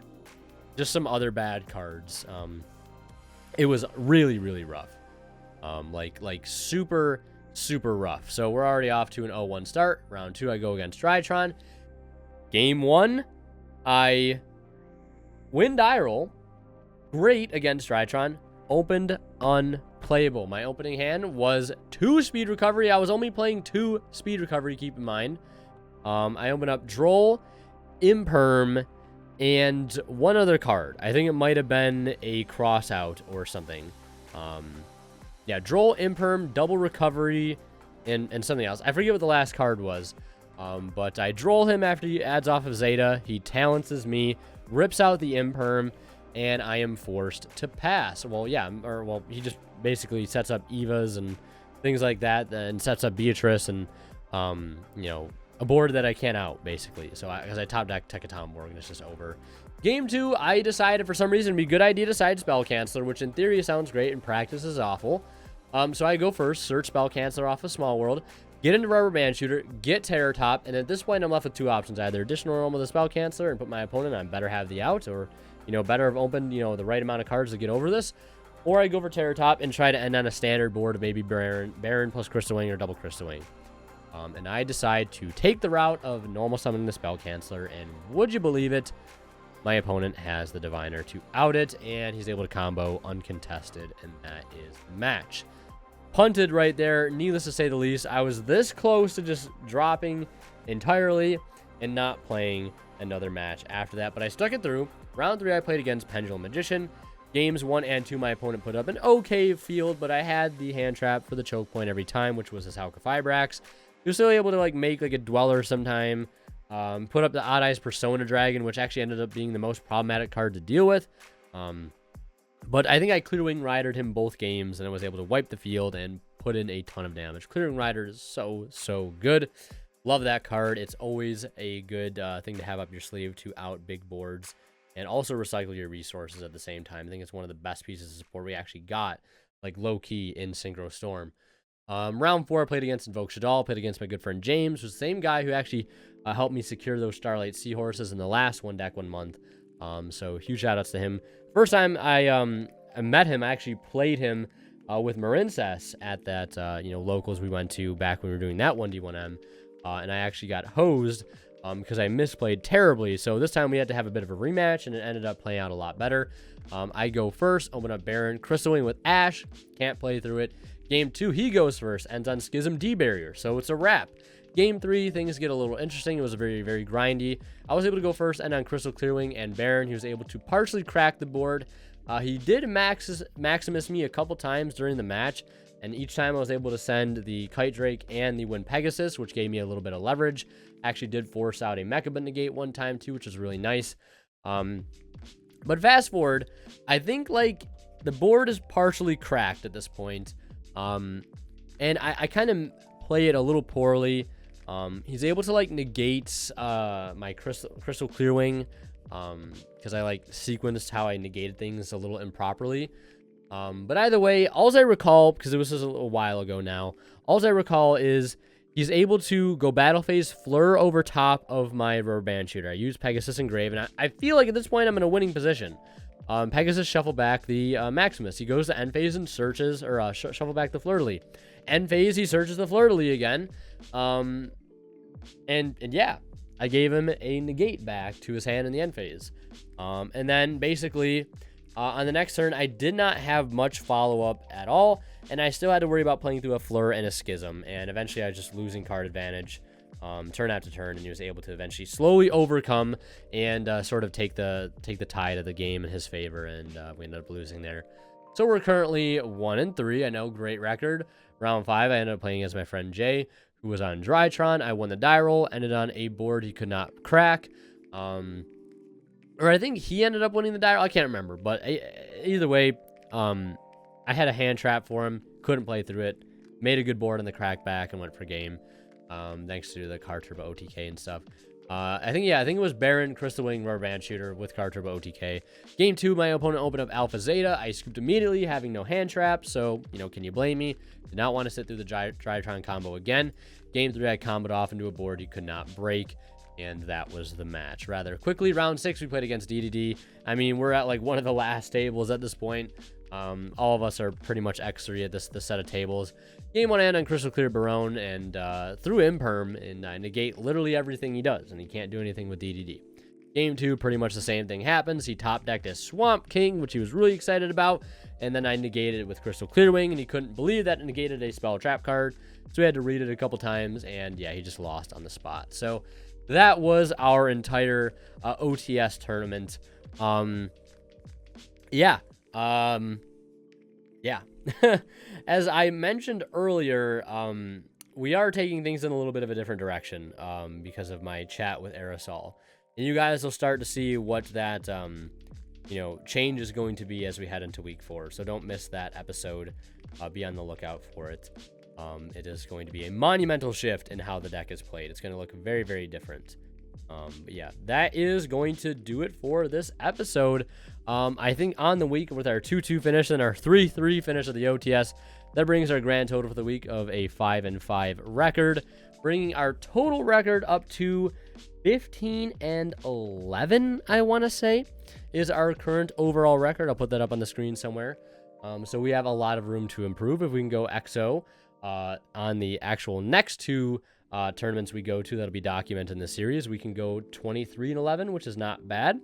just some other bad cards. It was really, really rough. Like super, super rough. So we're already off to an 0-1 start. Round 2, I go against Drytron. Game 1, I win die roll. Great against Drytron. Opened unplayable. My opening hand was 2 Speed Recovery. I was only playing 2 Speed Recovery, keep in mind. I opened up Droll, Imperm, and one other card. I think it might have been a cross out or something. Yeah, Droll, Imperm, Double Recovery, and something else. I forget what the last card was. But I Droll him after he adds off of Zeta. He talences me, rips out the Imperm, and I am forced to pass. Well, yeah, he just basically sets up Evas and things like that, and sets up Beatrice and, you know, a board that I can't out, basically. So, because I top deck Tekatomborg, and it's just over. Game 2, I decided for some reason it'd be a good idea to side Spell Canceller, which in theory sounds great, in practice is awful. So I go first, search Spell Canceller off of Small World, get into Rubber Band Shooter, get Terror Top, and at this point I'm left with two options: either additional roam with a Spell Canceller and put my opponent on better have the out, or, you know, better have opened, you know, the right amount of cards to get over this, or I go for Terror Top and try to end on a standard board of maybe Baron plus Crystal Wing or double Crystal Wing. And I decide to take the route of normal summoning the Spell Canceller, and would you believe it, my opponent has the Diviner to out it, and he's able to combo uncontested, and that is the match. Punted right there, needless to say the least. I was this close to just dropping entirely and not playing another match after that, but I stuck it through. Round 3, I played against Pendulum Magician. Games 1 and 2, my opponent put up an okay field, but I had the hand trap for the choke point every time, which was his Hauka Fibrax. He was still able to like make like a Dweller sometime, put up the Odd Eyes Persona Dragon, which actually ended up being the most problematic card to deal with. But I think I Clear Wing Ridered him both games, and I was able to wipe the field and put in a ton of damage. Clear Wing Rider is so good. Love that card. It's always a good thing to have up your sleeve to out big boards and also recycle your resources at the same time. I think it's one of the best pieces of support we actually got, like low-key in Synchro Storm. Round 4, I played against Invoke Shaddoll, played against my good friend James, who's the same guy who actually helped me secure those Starlight Seahorses in the last One Deck 1 Month. So huge shout-outs to him. First time I met him, I actually played him with Marincess at that, locals we went to back when we were doing that 1D1M. And I actually got hosed because I misplayed terribly. So this time we had to have a bit of a rematch, and it ended up playing out a lot better. I go first, open up Baron, Crystal Wing with Ash, can't play through it. Game 2, he goes first, ends on Schism D-Barrier, so it's a wrap. Game 3, things get a little interesting. It was very, very grindy. I was able to go first, end on Crystal Clearwing and Baron. He was able to partially crack the board. He did Maximus me a couple times during the match, and each time I was able to send the Kite Drake and the Wind Pegasus, which gave me a little bit of leverage. Actually did force out a Mechabit Negate one time too, which was really nice. But fast forward, I think like the board is partially cracked at this point. And I kind of play it a little poorly. He's able to like negate my Crystal Clearwing, because I like sequenced how I negated things a little improperly. But either way, all I recall, because this was a little while ago now, all I recall is he's able to go battle phase, fleur over top of my Rubber Band Shooter. I use Pegasus and Grave, and I feel like at this point I'm in a winning position. Pegasus shuffle back the Maximus. He goes to end phase and searches, or shuffle back the Fleur-de-Lis. End phase, he searches the Fleur-de-Lis again. And yeah, I gave him a negate back to his hand in the end phase. And then basically on the next turn, I did not have much follow-up at all, and I still had to worry about playing through a Fleur and a Schism, and eventually I was just losing card advantage turn after turn, and he was able to eventually slowly overcome and sort of take the tide of the game in his favor, and we ended up losing there. So we're currently 1-3. I know, great record. Round 5, I ended up playing against my friend Jay, who was on Drytron. I won the die roll, ended on a board he could not crack. Or I think he ended up winning the die roll. I can't remember, but either way, I had a hand trap for him, couldn't play through it, made a good board on the crack back, and went for game. Thanks to the Car Turbo OTK and stuff. I think it was Baron, Crystal Wing, Rubber Band Shooter with Car Turbo OTK. Game 2, my opponent opened up Alpha Zeta. I scooped immediately, having no hand trap, so, can you blame me? Did not want to sit through the Drytron combo again. Game 3, I comboed off into a board he could not break, and that was the match. Rather quickly, round 6, we played against DDD. I mean, we're at like one of the last tables at this point. All of us are pretty much X3 at this set of tables. Game 1 end on Crystal Clear Barone, and through Imperm and negate literally everything he does, and he can't do anything with DDD. Game 2, pretty much the same thing happens. He top decked a Swamp King, which he was really excited about, and then I negated it with Crystal Clearwing, and he couldn't believe that it negated a spell trap card, so he had to read it a couple times, and yeah, he just lost on the spot. So that was our entire OTS tournament. Yeah. Yeah. As I mentioned earlier, we are taking things in a little bit of a different direction because of my chat with Aerosol. And you guys will start to see what that, change is going to be as we head into week 4. So don't miss that episode. Be on the lookout for it. It is going to be a monumental shift in how the deck is played. It's going to look very, very different. But yeah, that is going to do it for this episode. I think on the week with our 2-2 finish and our 3-3 finish of the OTS, that brings our grand total for the week of a 5-5 record, bringing our total record up to 15-11, I want to say, is our current overall record. I'll put that up on the screen somewhere. So we have a lot of room to improve. If we can go XO on the actual next 2 tournaments we go to, that'll be documented in the series, we can go 23-11, which is not bad.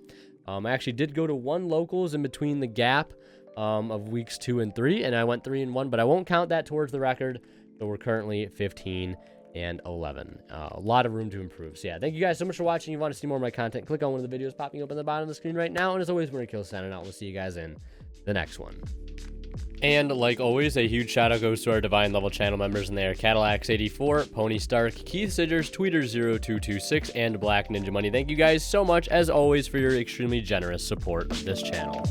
I actually did go to 1 locals in between the gap of weeks 2 and 3, and I went 3-1, but I won't count that towards the record. So we're currently 15-11. A lot of room to improve. So yeah, thank you guys so much for watching. If you want to see more of my content, click on one of the videos popping up on the bottom of the screen right now. And as always, Kill signing out. We'll see you guys in the next one. And like always, a huge shout out goes to our Divine level channel members, and they are Cadillacs84, Pony Stark, Keith Sidgers, Tweeter0226, and Black Ninja Money. Thank you guys so much, as always, for your extremely generous support of this channel.